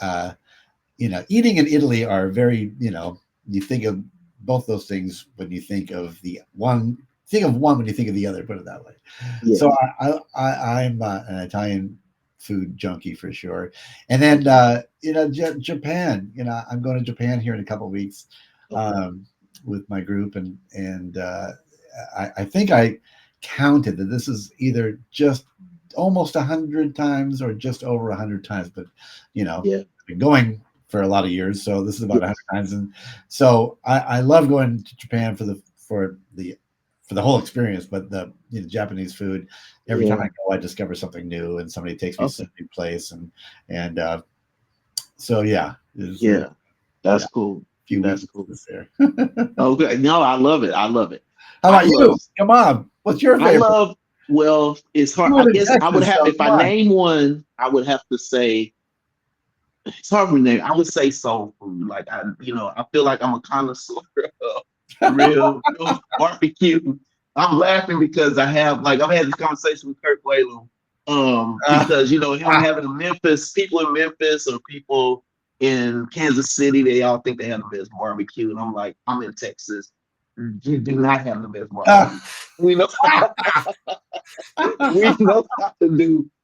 Speaker 2: eating in Italy are very, you think of both those things when you think of the one. Think of one when you think of the other. Put it that way. So
Speaker 1: Yes.
Speaker 2: I'm an Italian food junkie for sure. And then
Speaker 1: Okay.
Speaker 2: Japan. I'm going to Japan here in a couple of weeks
Speaker 1: Okay.
Speaker 2: um, with my group, and I think I counted that this is either just almost 100 times or just over 100 times, but
Speaker 1: Yeah.
Speaker 2: I've been going for a lot of years, so this is about 100
Speaker 1: Yes.
Speaker 2: times, and so I love going to Japan for the whole experience. But the Japanese food, every time I
Speaker 1: Yeah.
Speaker 2: go, I discover something new, and somebody takes me to some
Speaker 1: Okay.
Speaker 2: new place, and so yeah, there's
Speaker 1: Yeah.
Speaker 2: yeah,
Speaker 1: That's
Speaker 2: a
Speaker 1: cool.
Speaker 2: few
Speaker 1: That's cool.
Speaker 2: weaknesses there.
Speaker 1: Okay. No, I love it. I love it.
Speaker 2: How
Speaker 1: I
Speaker 2: about
Speaker 1: love
Speaker 2: you? Come on, what's your
Speaker 1: I
Speaker 2: favorite?
Speaker 1: love, well, it's hard.
Speaker 2: You
Speaker 1: I
Speaker 2: live in
Speaker 1: guess I would
Speaker 2: Texas,
Speaker 1: have,
Speaker 2: so
Speaker 1: if
Speaker 2: come
Speaker 1: I
Speaker 2: on.
Speaker 1: name one, I would have to say, it's hard for me to name. I would say soul food. Like I feel like I'm a connoisseur of real barbecue. I'm laughing because I've had this conversation with Kurt Whalum.
Speaker 2: Uh,
Speaker 1: Because him having people in Memphis or people in Kansas City, they all think they have the best barbecue. And I'm like, I'm in Texas. You do not have the best
Speaker 2: uh,
Speaker 1: barbecue. We know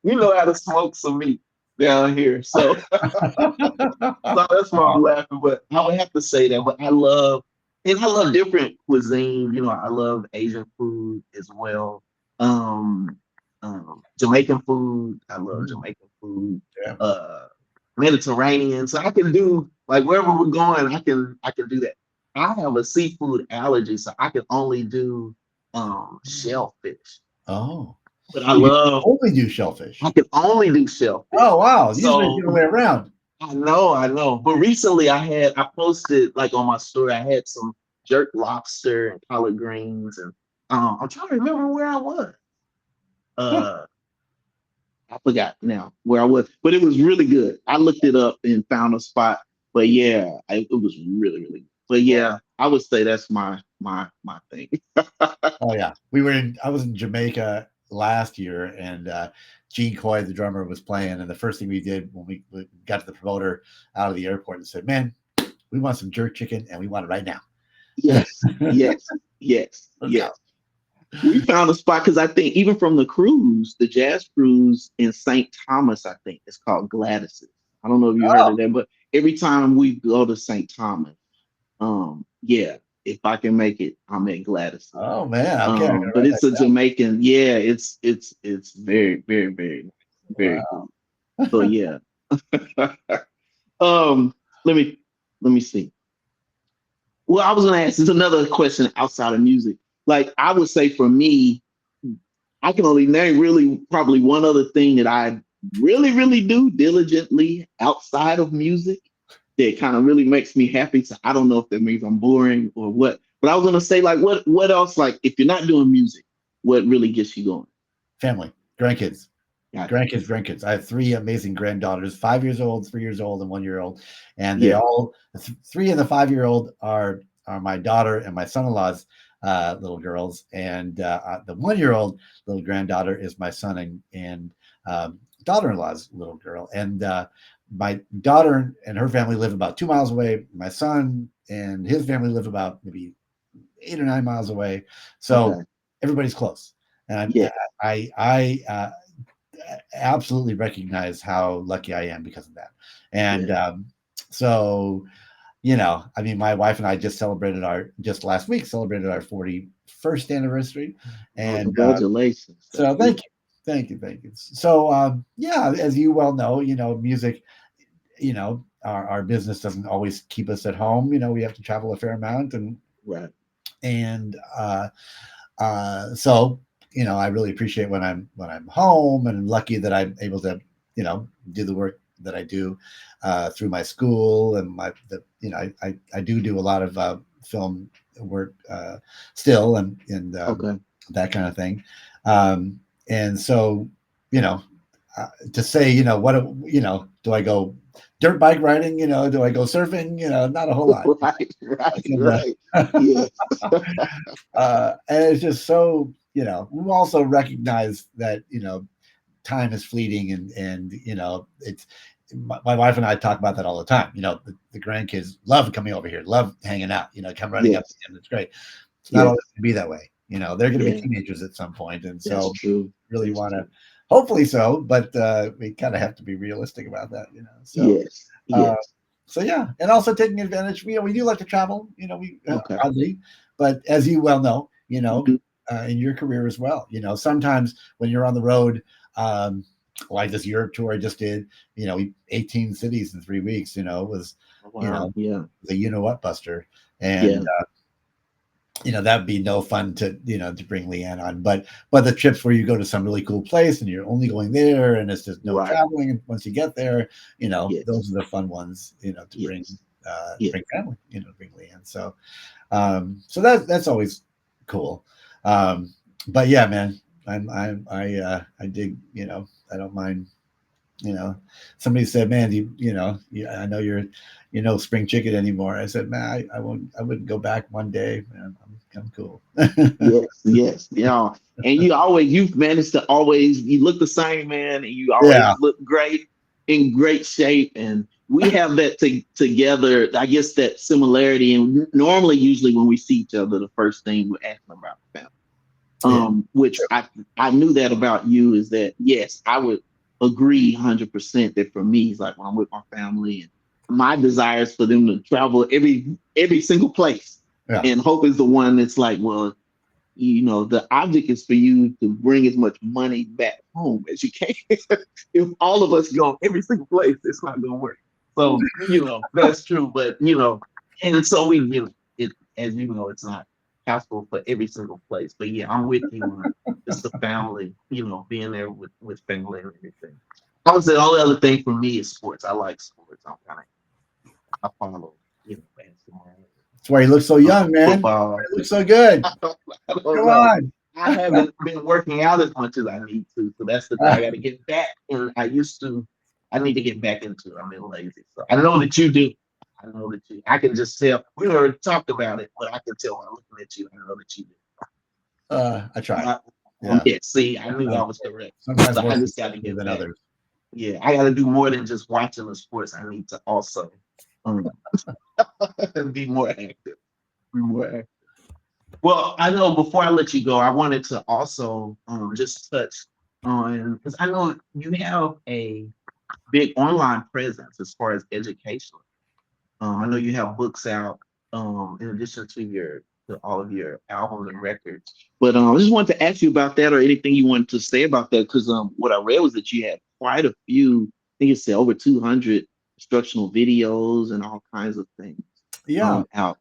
Speaker 1: we know how to smoke some meat down here. So that's why I'm laughing. But I would have to say that. But I love different cuisine. I love Asian food as well. Um, Jamaican food. I love Jamaican food.
Speaker 2: yeah.
Speaker 1: Uh, Mediterranean. So I can do like wherever we're going. I can do that. I have a seafood allergy, so I can only do shellfish.
Speaker 2: Oh,
Speaker 1: But I
Speaker 2: you can
Speaker 1: love
Speaker 2: only do
Speaker 1: I
Speaker 2: shellfish.
Speaker 1: can only do shellfish.
Speaker 2: Oh wow! Usually it's the
Speaker 1: So
Speaker 2: other way around.
Speaker 1: I know. But recently I posted like on my story, I had some jerk lobster and collard greens, and I'm trying to remember where I was.
Speaker 2: Huh.
Speaker 1: Uh I forgot now where I was, but it was really good. I looked it up and found a spot. But yeah, it was really, really good. But
Speaker 2: Well,
Speaker 1: yeah, I would say that's my thing.
Speaker 2: oh yeah, I was in Jamaica last year, and Gene Coy, the drummer, was playing. And the first thing we did when we got to the promoter out of the airport and said, "Man, we want some jerk chicken, and we want it right now."
Speaker 1: Yes, yes, yes,
Speaker 2: Let's go.
Speaker 1: yes. We found a spot because I think even from the cruise, the jazz cruise in St. Thomas, I think it's called Gladys's. I don't know if you heard
Speaker 2: Oh,
Speaker 1: of that, but every time we go to St. Thomas, yeah, if I can make it, I'm at Gladys's.
Speaker 2: oh man. Okay, I'm gonna
Speaker 1: But
Speaker 2: write that
Speaker 1: it's a
Speaker 2: down.
Speaker 1: Jamaican, yeah, it's very, very, very nice, very
Speaker 2: Wow.
Speaker 1: good. So yeah. um, let me let me see. Well, I was gonna ask, there's another question outside of music. Like I would say for me, I can only name really probably one other thing that I really, really do diligently outside of music that kind of really makes me happy. So I don't know if that means I'm boring or what. But I was gonna say, like, what else? Like, if you're not doing music, what really gets you going?
Speaker 2: Family, grandkids,
Speaker 1: Got
Speaker 2: grandkids. I have three amazing granddaughters, 5 years old, 3 years old, and 1 year old. And they
Speaker 1: yeah.
Speaker 2: all, three and the 5 year old are my daughter and my son in law's little girls. And the 1 year old little granddaughter is my son and daughter in law's little girl. And my daughter and her family live about 2 miles away. My son and his family live about maybe 8 or 9 miles away. So
Speaker 1: Okay.
Speaker 2: everybody's close. And
Speaker 1: Yeah.
Speaker 2: I absolutely recognize how lucky I am because of that. And
Speaker 1: Yeah.
Speaker 2: so, I mean, my wife and I just last week celebrated our 41st anniversary.
Speaker 1: Oh,
Speaker 2: And
Speaker 1: congratulations. That's
Speaker 2: so
Speaker 1: good.
Speaker 2: thank you. So, yeah, as you well know, music, our business doesn't always keep us at home. We have to travel a fair amount
Speaker 1: Right.
Speaker 2: and so I really appreciate when I'm home, and lucky that I'm able to do the work that I do through my school and I do a lot of film work still and
Speaker 1: Okay.
Speaker 2: that kind of thing, and so you know to say do I go dirt bike riding, do I go surfing, not a whole lot.
Speaker 1: Right.
Speaker 2: I
Speaker 1: Right.
Speaker 2: can,
Speaker 1: Right. Yeah.
Speaker 2: and it's just so we also recognize that time is fleeting, and it's my wife and I talk about that all the time. The grandkids love coming over here, love hanging out, come running up to
Speaker 1: Yes.
Speaker 2: them. It's great. It's not
Speaker 1: Yes.
Speaker 2: always going to be that way. They're going to be
Speaker 1: Yeah.
Speaker 2: teenagers at some point, and
Speaker 1: That's
Speaker 2: so
Speaker 1: true.
Speaker 2: really
Speaker 1: That's
Speaker 2: want to,
Speaker 1: true.
Speaker 2: hopefully so, but we kind of have to be realistic about that. So
Speaker 1: Yes.
Speaker 2: uh,
Speaker 1: Yes.
Speaker 2: so yeah, and also taking advantage. We do like to travel. We
Speaker 1: Okay.
Speaker 2: oddly, but as you well know,
Speaker 1: Mhm.
Speaker 2: in your career as well. Sometimes when you're on the road, um, like this Europe tour I just did, 18 cities in 3 weeks. Was
Speaker 1: Wow. Yeah.
Speaker 2: the what buster, and
Speaker 1: Yeah.
Speaker 2: that'd be no fun to bring Leanne on. But the trips where you go to some really cool place and you're only going there and it's just no
Speaker 1: Right.
Speaker 2: traveling, and once you get there,
Speaker 1: Yes.
Speaker 2: those are the fun ones, to bring
Speaker 1: Yes.
Speaker 2: bring
Speaker 1: Yes.
Speaker 2: family, bring Leanne. So that's always cool. Um, but yeah, man, I dig, I don't mind. Somebody said, "Man, I know you're no spring chicken anymore." I said, "Man, I won't. I wouldn't go back one day. Man, I'm cool."
Speaker 1: Yes. Yes. And you've managed to always, you look the same, man, and you
Speaker 2: Yeah,
Speaker 1: always look great, in great shape. And we have that together, I guess, that similarity. And normally, usually when we see each other, the first thing we're asking about the family.
Speaker 2: yeah,
Speaker 1: Which I knew that about you, is that yes, I would agree 100% that for me, it's like when I'm with my family, and my desire is for them to travel every single place,
Speaker 2: yeah.
Speaker 1: and hope is the one that's like, well, the object is for you to bring as much money back home as you can. If all of us go every single place, it's not gonna work. So that's true, but and so it, as you know, it's not possible for every single place. But yeah, I'm with you on just the family, being there with family and everything. I would say the only other thing for me is sports. I like sports. I follow basketball,
Speaker 2: That's why you look so young, man.
Speaker 1: football.
Speaker 2: You look so good.
Speaker 1: I don't
Speaker 2: Come
Speaker 1: know.
Speaker 2: on.
Speaker 1: I haven't been working out as much as I need to, so that's the thing. I got to get back, and I used to. I need to get back into it. I'm a little lazy, so I know that you do. I know that you. I can just tell. We already talked about it, but I can tell when I'm looking at you. I know that you do.
Speaker 2: I try.
Speaker 1: Uh,
Speaker 2: Yeah.
Speaker 1: yeah. See, I knew I
Speaker 2: Um,
Speaker 1: was correct.
Speaker 2: Sometimes
Speaker 1: So
Speaker 2: more
Speaker 1: I just got to
Speaker 2: successfully
Speaker 1: get
Speaker 2: than
Speaker 1: back.
Speaker 2: others.
Speaker 1: Yeah, I got to do more than just watching the sports. I need to also um, be more active. Be more active. Well, I know before I let you go, I wanted to also just touch on, because I know you have a big online presence as far as education. I know you have books out in addition to all of your albums and records. But I just wanted to ask you about that, or anything you wanted to say about that, because what I read was that you had quite a few, I think it said over 200 instructional videos and all kinds of things
Speaker 2: Yeah.
Speaker 1: out.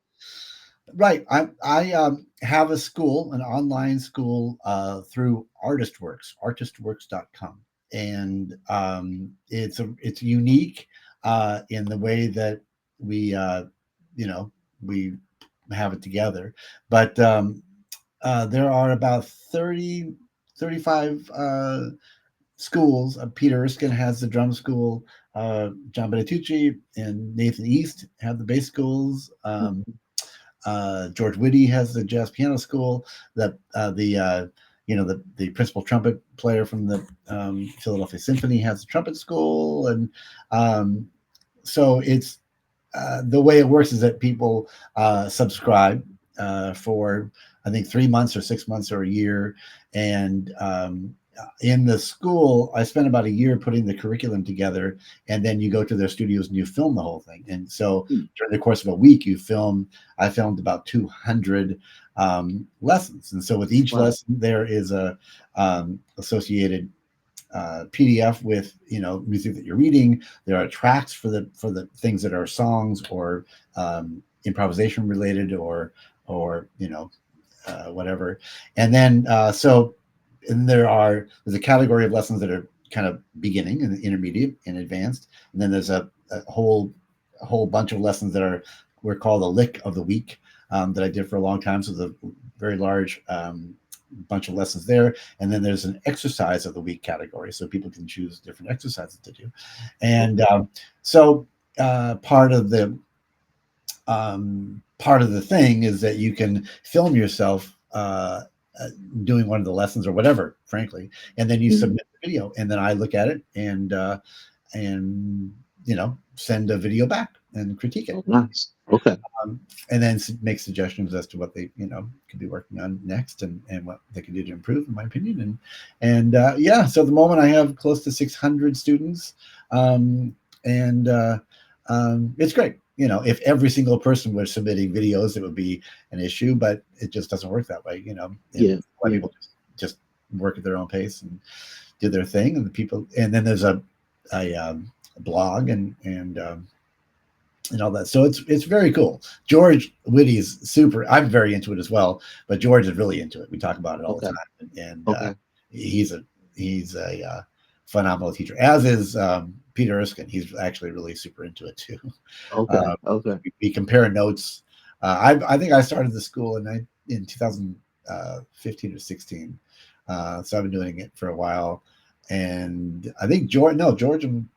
Speaker 2: Right. I have a school, an online school through artistworks.com. And it's unique in the way that we, you know, we have it together. But there are about 30, 35 schools. Peter Erskine has the drum school. John Benetucci and Nathan East have the bass schools. George Whitty has the jazz piano school. The the principal trumpet player from the Philadelphia Symphony has the trumpet school, and um, so it's the way it works is that people subscribe for I think 3 months or 6 months or a year, and in the school, I spent about a year putting the curriculum together, and then you go to their studios and you film the whole thing. And so
Speaker 1: Mm.
Speaker 2: during the course of a week, I filmed about 200 lessons, and so with each
Speaker 1: Wow.
Speaker 2: lesson there is a associated PDF with music that you're reading. There are tracks for the things that are songs or improvisation related or whatever. And then and there's a category of lessons that are kind of beginning and intermediate and advanced, and then there's a whole bunch of lessons that we're called the lick of the week that I did for a long time. So the very large bunch of lessons there, and then there's an exercise of the week category, so people can choose different exercises to do. And
Speaker 1: Okay.
Speaker 2: so part of the thing is that you can film yourself doing one of the lessons or whatever, frankly, and then you
Speaker 1: Mhm.
Speaker 2: submit the video, and then I look at it and send a video back and critique it,
Speaker 1: Oh, nice. Okay.
Speaker 2: and then make suggestions as to what they could be working on next, and what they can do to improve, in my opinion. And yeah, so at the moment I have close to 600 students, and it's great. If every single person was submitting videos, it would be an issue, but it just doesn't work that way. And
Speaker 1: Yeah.
Speaker 2: a lot of
Speaker 1: Yeah.
Speaker 2: people just work at their own pace and do their thing, and then there's a blog and all that. So it's very cool. George Whitty's super. I'm very into it as well, but George is really into it. We talk about it all the
Speaker 1: Okay.
Speaker 2: time, and
Speaker 1: Okay.
Speaker 2: he's a phenomenal teacher. As is Peter Erskine. He's actually really super into it too.
Speaker 1: Okay.
Speaker 2: Uh,
Speaker 1: Okay.
Speaker 2: we compare notes. I think I started the school in 2015 or 16, so I've been doing it for a while. And I think George and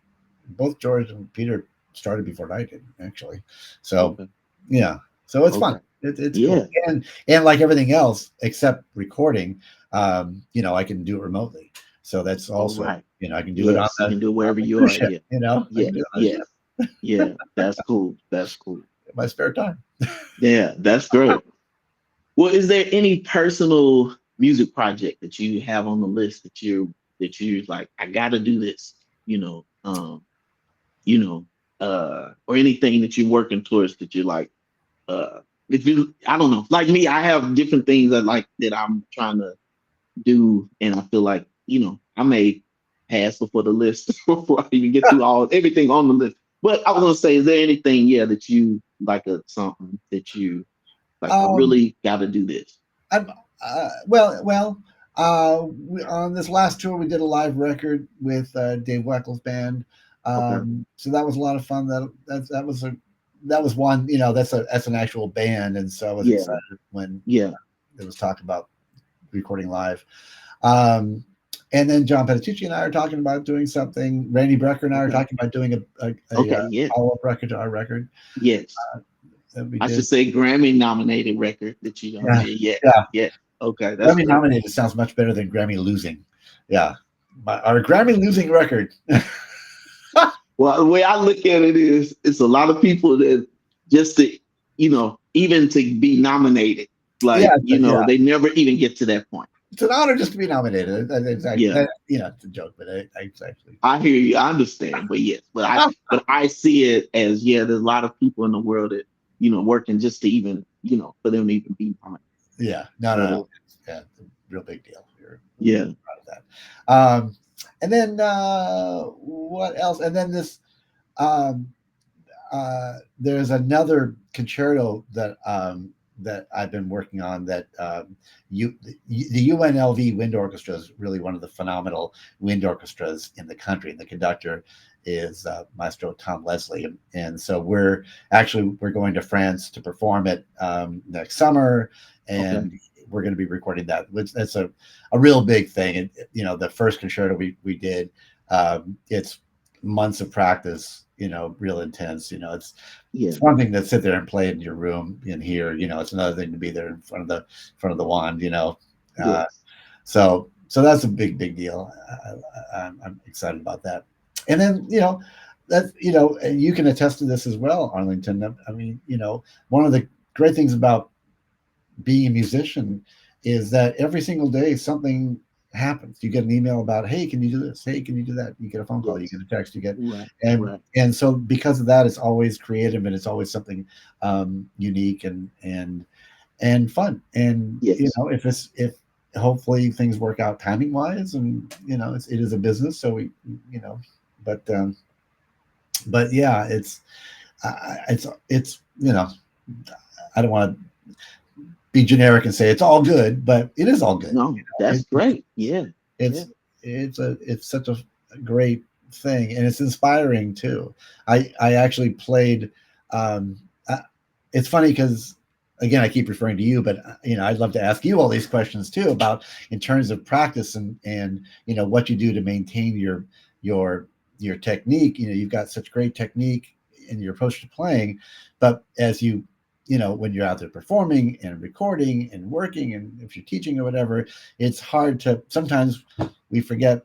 Speaker 2: both George and Peter started before I did, actually. So
Speaker 1: Okay.
Speaker 2: yeah, so it's fun.
Speaker 1: Okay.
Speaker 2: It's cool,
Speaker 1: Yeah.
Speaker 2: and like everything else except recording, I can do it remotely. So that's
Speaker 1: All
Speaker 2: also
Speaker 1: right.
Speaker 2: I can do it
Speaker 1: Yes. You can do it
Speaker 2: on
Speaker 1: wherever
Speaker 2: the
Speaker 1: you
Speaker 2: cruise
Speaker 1: are.
Speaker 2: ship.
Speaker 1: Yeah.
Speaker 2: I
Speaker 1: Yeah.
Speaker 2: can do it on a
Speaker 1: Yes.
Speaker 2: ship
Speaker 1: Yeah. That's cool. That's cool.
Speaker 2: in my spare time.
Speaker 1: Yeah. That's great. Well, is there any personal music project that you have on the list that you like? I got to do this. You know. You know. Or anything that you're working towards that you like. If you, I don't know. Like me, I have different things that I'm trying to do, and I feel like I may pass before the list before I even get through everything on the list. But I was gonna say, is there anything, yeah, that you like, something that you like? I
Speaker 2: Um,
Speaker 1: really got to do this.
Speaker 2: I'm on this last tour we did a live record with Dave Weckel's band.
Speaker 1: Okay.
Speaker 2: So that was a lot of fun. That was one. That's an actual band, and so I was
Speaker 1: Yeah.
Speaker 2: excited when
Speaker 1: Yeah.
Speaker 2: there was talk about recording live. Um, and then John Petitucci and I are talking about doing something. Randy Brecker and I are
Speaker 1: Okay.
Speaker 2: talking about doing
Speaker 1: Okay. Yeah.
Speaker 2: follow-up record to our record
Speaker 1: Yes.
Speaker 2: that we
Speaker 1: I should
Speaker 2: did.
Speaker 1: say Grammy nominated record that you done
Speaker 2: Yeah,
Speaker 1: did. Yeah.
Speaker 2: yeah.
Speaker 1: Yeah. Okay. That's
Speaker 2: Grammy
Speaker 1: great.
Speaker 2: nominated sounds much better than Grammy losing. Yeah, our Grammy losing record.
Speaker 1: Well, the way I look at it is, it's a lot of people that just to, even to be nominated,
Speaker 2: Yeah,
Speaker 1: like,
Speaker 2: yeah.
Speaker 1: they never even get to that point.
Speaker 2: It's an honor just to be nominated. Exactly.
Speaker 1: Yeah,
Speaker 2: It's a joke, but it's actually.
Speaker 1: I hear you. I understand, but yes, but I see it as, yeah. There's a lot of people in the world that working just to even for them to even be nominated.
Speaker 2: Yeah, no, no, no.
Speaker 1: So
Speaker 2: Yeah, it's a real big deal. We're
Speaker 1: yeah.
Speaker 2: really proud of that. And then what else? And then this there's another concerto that that I've been working on that the UNLV Wind Orchestra is really one of the phenomenal wind orchestras in the country, and the conductor is Maestro Tom Leslie, and so we're going to France to perform it next summer,
Speaker 1: Okay.
Speaker 2: and we're going to be recording that. That's a real big thing, and the first concerto we did, it's months of practice, real intense. It's
Speaker 1: Yeah.
Speaker 2: one thing to sit there and play in your room in here. It's another thing to be there in front of the wand. Uh,
Speaker 1: Yes.
Speaker 2: so that's a big deal. I'm excited about that. And then that and you can attest to this as well, Arlington. I mean, one of the great things about being a musician is that every single day something happens. You get an email about, hey, can you do this? Hey, can you do that? You get a phone call, you
Speaker 1: Yes.
Speaker 2: get a text, you get,
Speaker 1: Right.
Speaker 2: and
Speaker 1: Right.
Speaker 2: and so because of that, it's always creative and it's always something unique and fun. And
Speaker 1: Yes.
Speaker 2: if hopefully things work out timing wise, and it is a business, so we you know, but yeah, it's I don't want to be generic and say it's all good, but it is all good.
Speaker 1: No, that's great. Yeah. Yeah.
Speaker 2: It's it's such a great thing, and it's inspiring too. I actually played. Um, I, it's funny because again, I keep referring to you, but I'd love to ask you all these questions too about in terms of practice and what you do to maintain your your technique. You've got such great technique in your approach to playing, but as when you're out there performing and recording and working, and if you're teaching or whatever, it's hard to sometimes we forget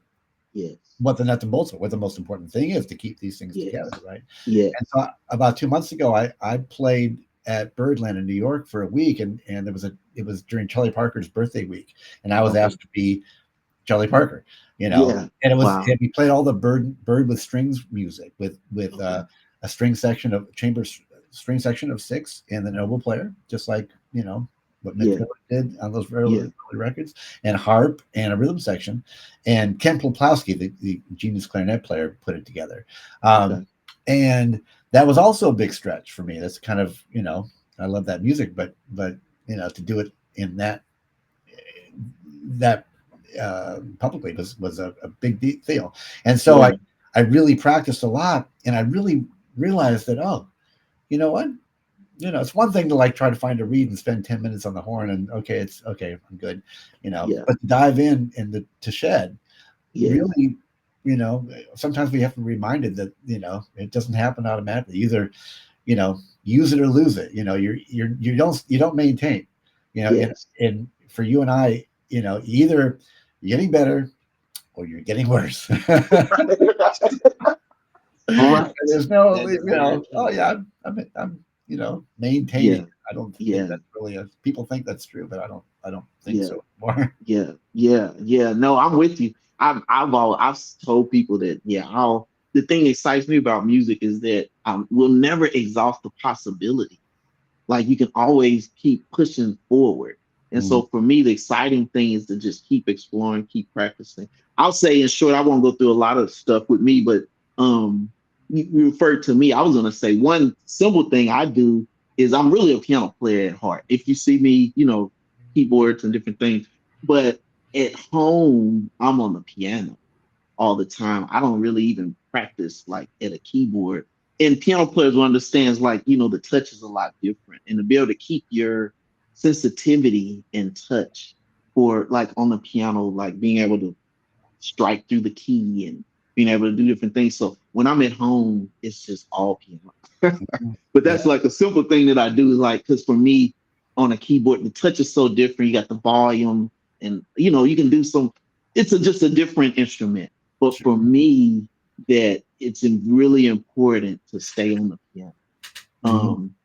Speaker 1: Yes.
Speaker 2: what the nuts and bolts are, what the most important thing is to keep these things together,
Speaker 1: Yes.
Speaker 2: right? And
Speaker 1: Yes.
Speaker 2: so about 2 months ago, I played at Birdland in New York for a week, and it was during Charlie Parker's birthday week, and I was
Speaker 1: Okay.
Speaker 2: asked to be Charlie Parker,
Speaker 1: Yeah.
Speaker 2: and
Speaker 1: Wow.
Speaker 2: we played all the bird with strings music with
Speaker 1: Okay.
Speaker 2: a string section of string section of six and the oboe player, just like what Mitch
Speaker 1: Yeah.
Speaker 2: Miller did on those
Speaker 1: Yeah.
Speaker 2: early records, and harp and a rhythm section, and Ken Poplowski, the genius clarinet player, put it together, um,
Speaker 1: Okay.
Speaker 2: and that was also a big stretch for me. That's kind of I love that music, but to do it in that publicly was a big deal. And so
Speaker 1: Yeah.
Speaker 2: I really practiced a lot, and I really realized that, oh, you know what? It's one thing to like try to find a reed and spend 10 minutes on the horn and okay, it's okay, I'm good,
Speaker 1: Yeah.
Speaker 2: but to dive in and to shed
Speaker 1: Yes.
Speaker 2: really, sometimes we have to be reminded that, it doesn't happen automatically. Either, use it or lose it. You don't maintain, and
Speaker 1: Yes.
Speaker 2: for you and I, either you're getting better or you're getting worse.
Speaker 1: Right.
Speaker 2: There's no,
Speaker 1: That is very
Speaker 2: oh
Speaker 1: true.
Speaker 2: yeah, I'm maintaining.
Speaker 1: Yeah.
Speaker 2: I don't think
Speaker 1: Yeah.
Speaker 2: that's really people think that's true, but I don't think
Speaker 1: Yeah.
Speaker 2: so anymore.
Speaker 1: Yeah. Yeah. Yeah. No, I'm with you. I've told people that yeah, the thing that excites me about music is that we'll never exhaust the possibility. Like you can always keep pushing forward. And
Speaker 2: Mm,
Speaker 1: so for me, the exciting thing is to just keep exploring, keep practicing. I'll say in short, I won't go through a lot of stuff with me, but you referred to me. I was gonna say one simple thing I do is I'm really a piano player at heart. If you see me, keyboards and different things, but at home, I'm on the piano all the time. I don't really even practice like at a keyboard. And piano players will understand like, the touch is a lot different. And to be able to keep your sensitivity and touch for like on the piano, like being able to strike through the key and being able to do different things. So when I'm at home, it's just all piano.
Speaker 2: mm,
Speaker 1: But
Speaker 2: yeah,
Speaker 1: that's like a simple thing that I do, like, because for me, on a keyboard, the touch is so different. You got the volume, and you can do some. It's just a different instrument. But
Speaker 2: sure.
Speaker 1: for me, that it's really important to stay on the piano.
Speaker 2: Mhm,
Speaker 1: Um,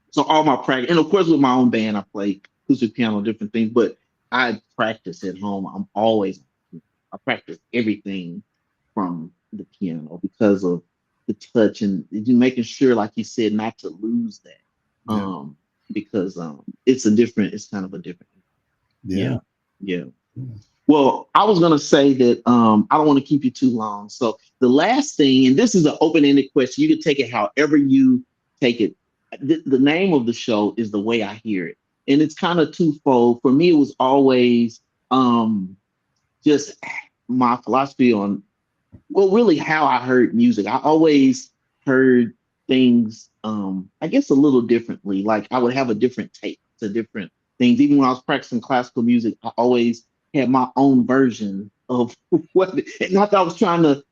Speaker 1: so all my practice, and of course with my own band, I play acoustic piano, different things. But I practice at home. I'm always I practice everything from the piano because of the touch and you making sure, like you said, not to lose that.
Speaker 2: yeah,
Speaker 1: Because it's kind of a different. Yeah,
Speaker 2: yeah.
Speaker 1: yeah. Well, I was gonna say that I don't want to keep you too long. So the last thing, and this is an open-ended question, you can take it however you take it. The name of the show is The Way I Hear It. and it's kind of twofold. For me, it was always just my philosophy on, well, really how I heard music. I always heard things, I guess a little differently. Like I would have a different take to different things. Even when I was practicing classical music, I always had my own version of what, and not that I was trying to,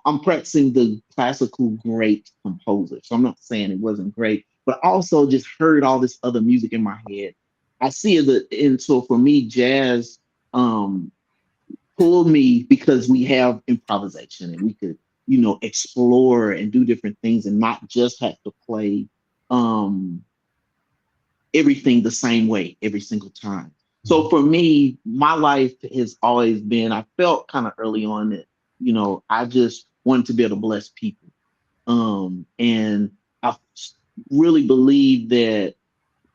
Speaker 1: I'm practicing the classical great composer. So I'm not saying it wasn't great, but I also just heard all this other music in my head. I see it, and so for me, jazz, um, pulled me because we have improvisation and we could, explore and do different things and not just have to play um everything the same way every single time. So
Speaker 2: Mhm.
Speaker 1: for me, my life has always been, I felt kind of early on that, I just wanted to be able to bless people. And I really believe that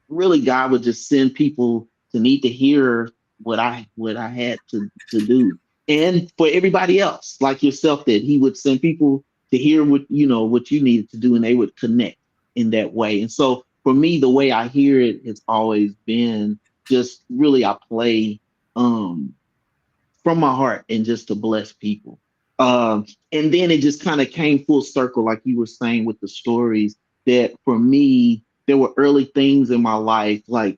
Speaker 1: really God would just send people to need to hear what I had to do. And for everybody else, like yourself, that he would send people to hear what you needed to do, and they would connect in that way. And so for me, the way I hear it has always been just really I play um from my heart and just to bless people. And then it just kind of came full circle, like you were saying with the stories, that for me, there were early things in my life, like,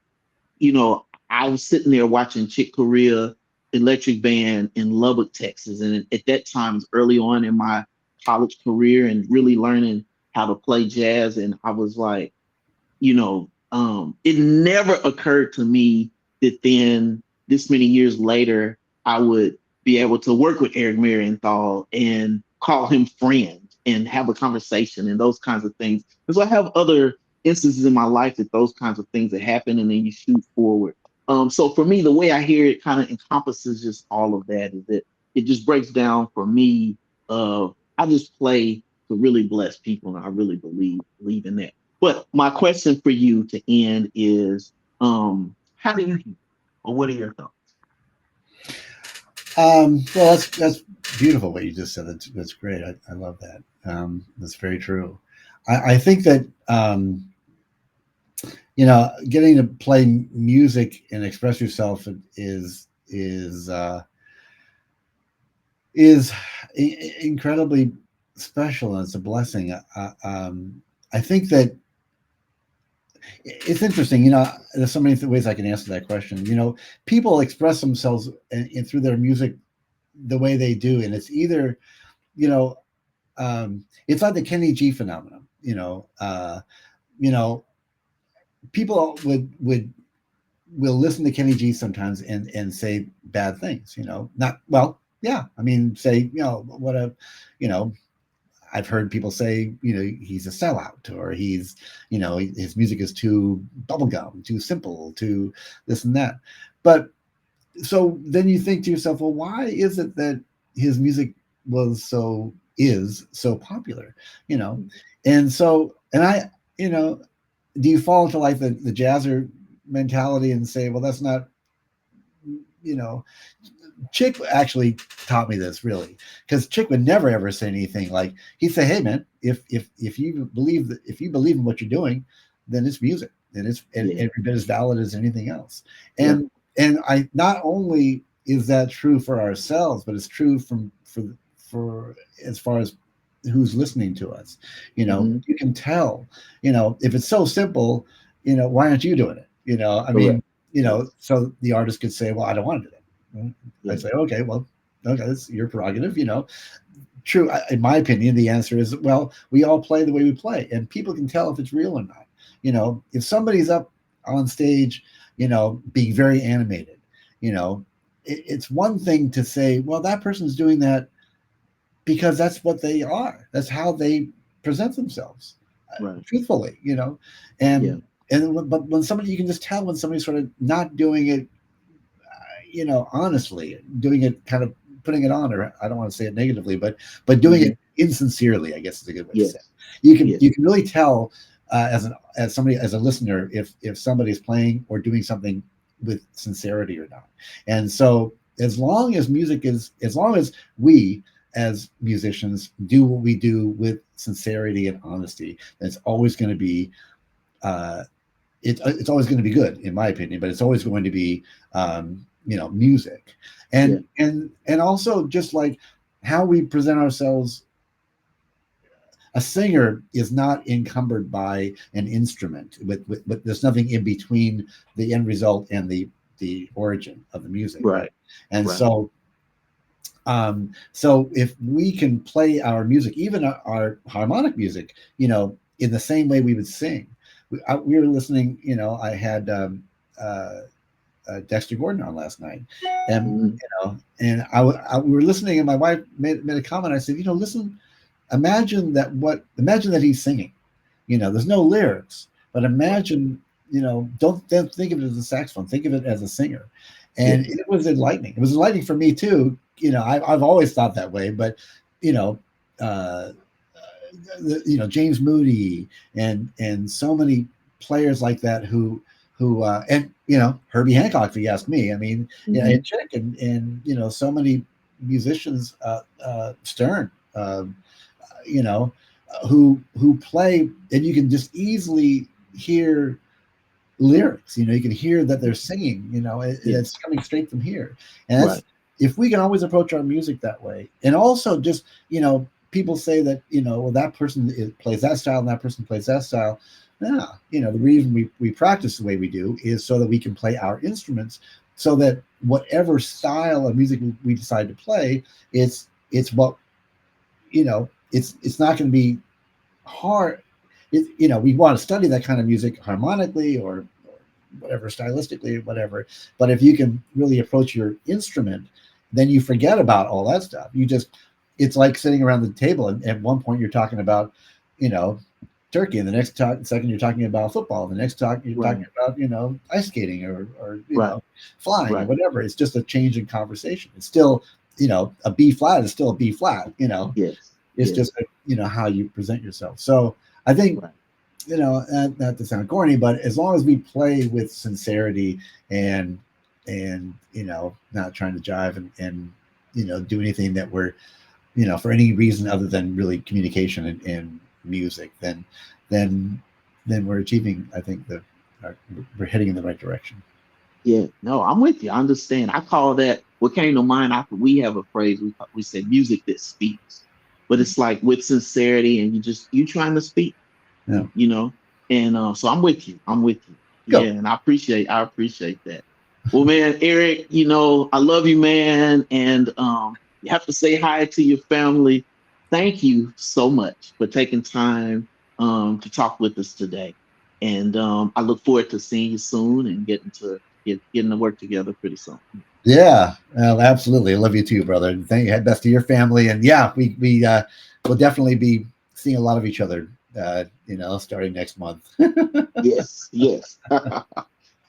Speaker 1: I was sitting there watching Chick Corea Electric Band in Lubbock, Texas. And at that time, it was early on in my college career and really learning how to play jazz. And I was like, it never occurred to me that then this many years later, I would be able to work with Eric Marienthal and call him friend and have a conversation and those kinds of things. Because I have other instances in my life that those kinds of things that happen and then you shoot forward. So for me, the way I hear it kind of encompasses just all of that, is that it just breaks down for me. I just play to really bless people, and I really believe in that. But my question for you to end is, how do you hear? Or what are your thoughts?
Speaker 2: Well, that's beautiful what you just said. That's great. I love that. That's very true. I think that getting to play music and express yourself is incredibly special, and it's a blessing. I think that it's interesting. There's so many ways I can answer that question. People express themselves through their music the way they do, and it's either you know it's like the Kenny G phenomenon. You know, people will listen to Kenny G sometimes and say bad things. Not well. Yeah, I mean, say what a you know I've heard people say, he's a sellout, or his music is too bubblegum, too simple, too this and that. But so then you think to yourself, well, why is it that his music is so popular? You know, and so and I, do you fall into like the jazzer mentality and say, well, that's not, you know, Chick actually taught me this, really, because Chick would never ever say anything like, he'd say, "Hey man, if you believe in what you're doing, then it's music, and it's and
Speaker 1: Yeah,
Speaker 2: every bit as valid as anything else."
Speaker 1: yeah,
Speaker 2: And I not only is that true for ourselves, but it's true for as far as who's listening to us.
Speaker 1: hmm,
Speaker 2: You can tell. If it's so simple, why aren't you doing it? I mean,
Speaker 1: correct. Yes,
Speaker 2: so the artist could say, "Well, I don't want to do that."
Speaker 1: yeah,
Speaker 2: I'd say, okay, well, okay, that's your prerogative. True. In my opinion, the answer is, well, we all play the way we play, and people can tell if it's real or not. If somebody's up on stage, being very animated, it's one thing to say, well, that person's doing that because that's what they are. That's how they present themselves,
Speaker 1: right.
Speaker 2: truthfully,
Speaker 1: Yeah,
Speaker 2: and but when somebody, you can just tell when somebody's sort of not doing it, honestly, doing it kind of putting it on, or I don't want to say it negatively, but doing
Speaker 1: hmm,
Speaker 2: it insincerely, I guess is a good way to say it.
Speaker 1: yes,
Speaker 2: You
Speaker 1: yes,
Speaker 2: can really tell as somebody, as a listener, if somebody's playing or doing something with sincerity or not. And so as long as we as musicians do what we do with sincerity and honesty, then it's always going to be uh, it's always going to be good in my opinion, but it's always going to be music,
Speaker 1: Yeah.
Speaker 2: and also just like how we present ourselves. A singer is not encumbered by an instrument, but there's nothing in between the end result and the origin of the music, right?
Speaker 1: Right.
Speaker 2: And
Speaker 1: Right.
Speaker 2: so if we can play our music, even our harmonic music, in the same way we would sing. We were listening, I had Dexter Gordon on last night, and
Speaker 1: Mhm.
Speaker 2: we were listening, and my wife made a comment. I said, listen, imagine that he's singing. There's no lyrics, but
Speaker 1: Right.
Speaker 2: imagine, don't think of it as a saxophone, think of it as a singer.
Speaker 1: Yeah.
Speaker 2: And it was enlightening. It was enlightening for me too. I've always thought that way, but you know, uh, James Moody and so many players like that who and Herbie Hancock, if you ask me. I mean,
Speaker 1: Hmm.
Speaker 2: and Chick and so many musicians, Stern, you know, who play, and you can just easily hear lyrics. You can hear that they're singing. It's
Speaker 1: Yes.
Speaker 2: coming straight from here, and
Speaker 1: Right.
Speaker 2: that's if we can always approach our music that way, and also just people say that well, that person plays that style and that person plays that style. Yeah, the reason we practice the way we do is so that we can play our instruments, so that whatever style of music we decide to play, it's what it's not going to be hard. We want to study that kind of music harmonically or whatever, stylistically, or whatever. But if you can really approach your instrument, then you forget about all that stuff. It's like sitting around the table, and at one point you're talking about, you know, turkey, and the next second you're talking about football, and the next talk you're talking
Speaker 1: Right.
Speaker 2: about, ice skating or
Speaker 1: Right.
Speaker 2: flying or
Speaker 1: Right.
Speaker 2: whatever. It's just a change in conversation. It's still, a B flat is still a B flat.
Speaker 1: Yes.
Speaker 2: It's
Speaker 1: Yes.
Speaker 2: just how you present yourself. So I think,
Speaker 1: Right.
Speaker 2: not to sound corny, but as long as we play with sincerity and not trying to jive and do anything that we're for any reason other than really communication and music, then then we're achieving. I think that we're heading in the right direction.
Speaker 1: Yeah. No, I'm with you. I understand. I call that what came to mind after we have a phrase we say music that speaks, but it's like with sincerity and you trying to speak,
Speaker 2: Yeah,
Speaker 1: you know. And so I'm with you. I'm with you. Yeah,
Speaker 2: go.
Speaker 1: and I appreciate that. Well, man, Eric, I love you, man, and you have to say hi to your family. Thank you so much for taking time to talk with us today, and I look forward to seeing you soon and getting to work together pretty soon.
Speaker 2: Yeah, absolutely. I love you too, brother. And thank you. Best to your family. And yeah, we will definitely be seeing a lot of each other. Starting next month.
Speaker 1: Yes, yes.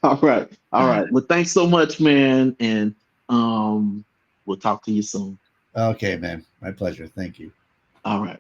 Speaker 1: All right, all right. Well, thanks so much, man, and um, we'll talk to you soon.
Speaker 2: Okay, man. My pleasure. Thank you.
Speaker 1: All right.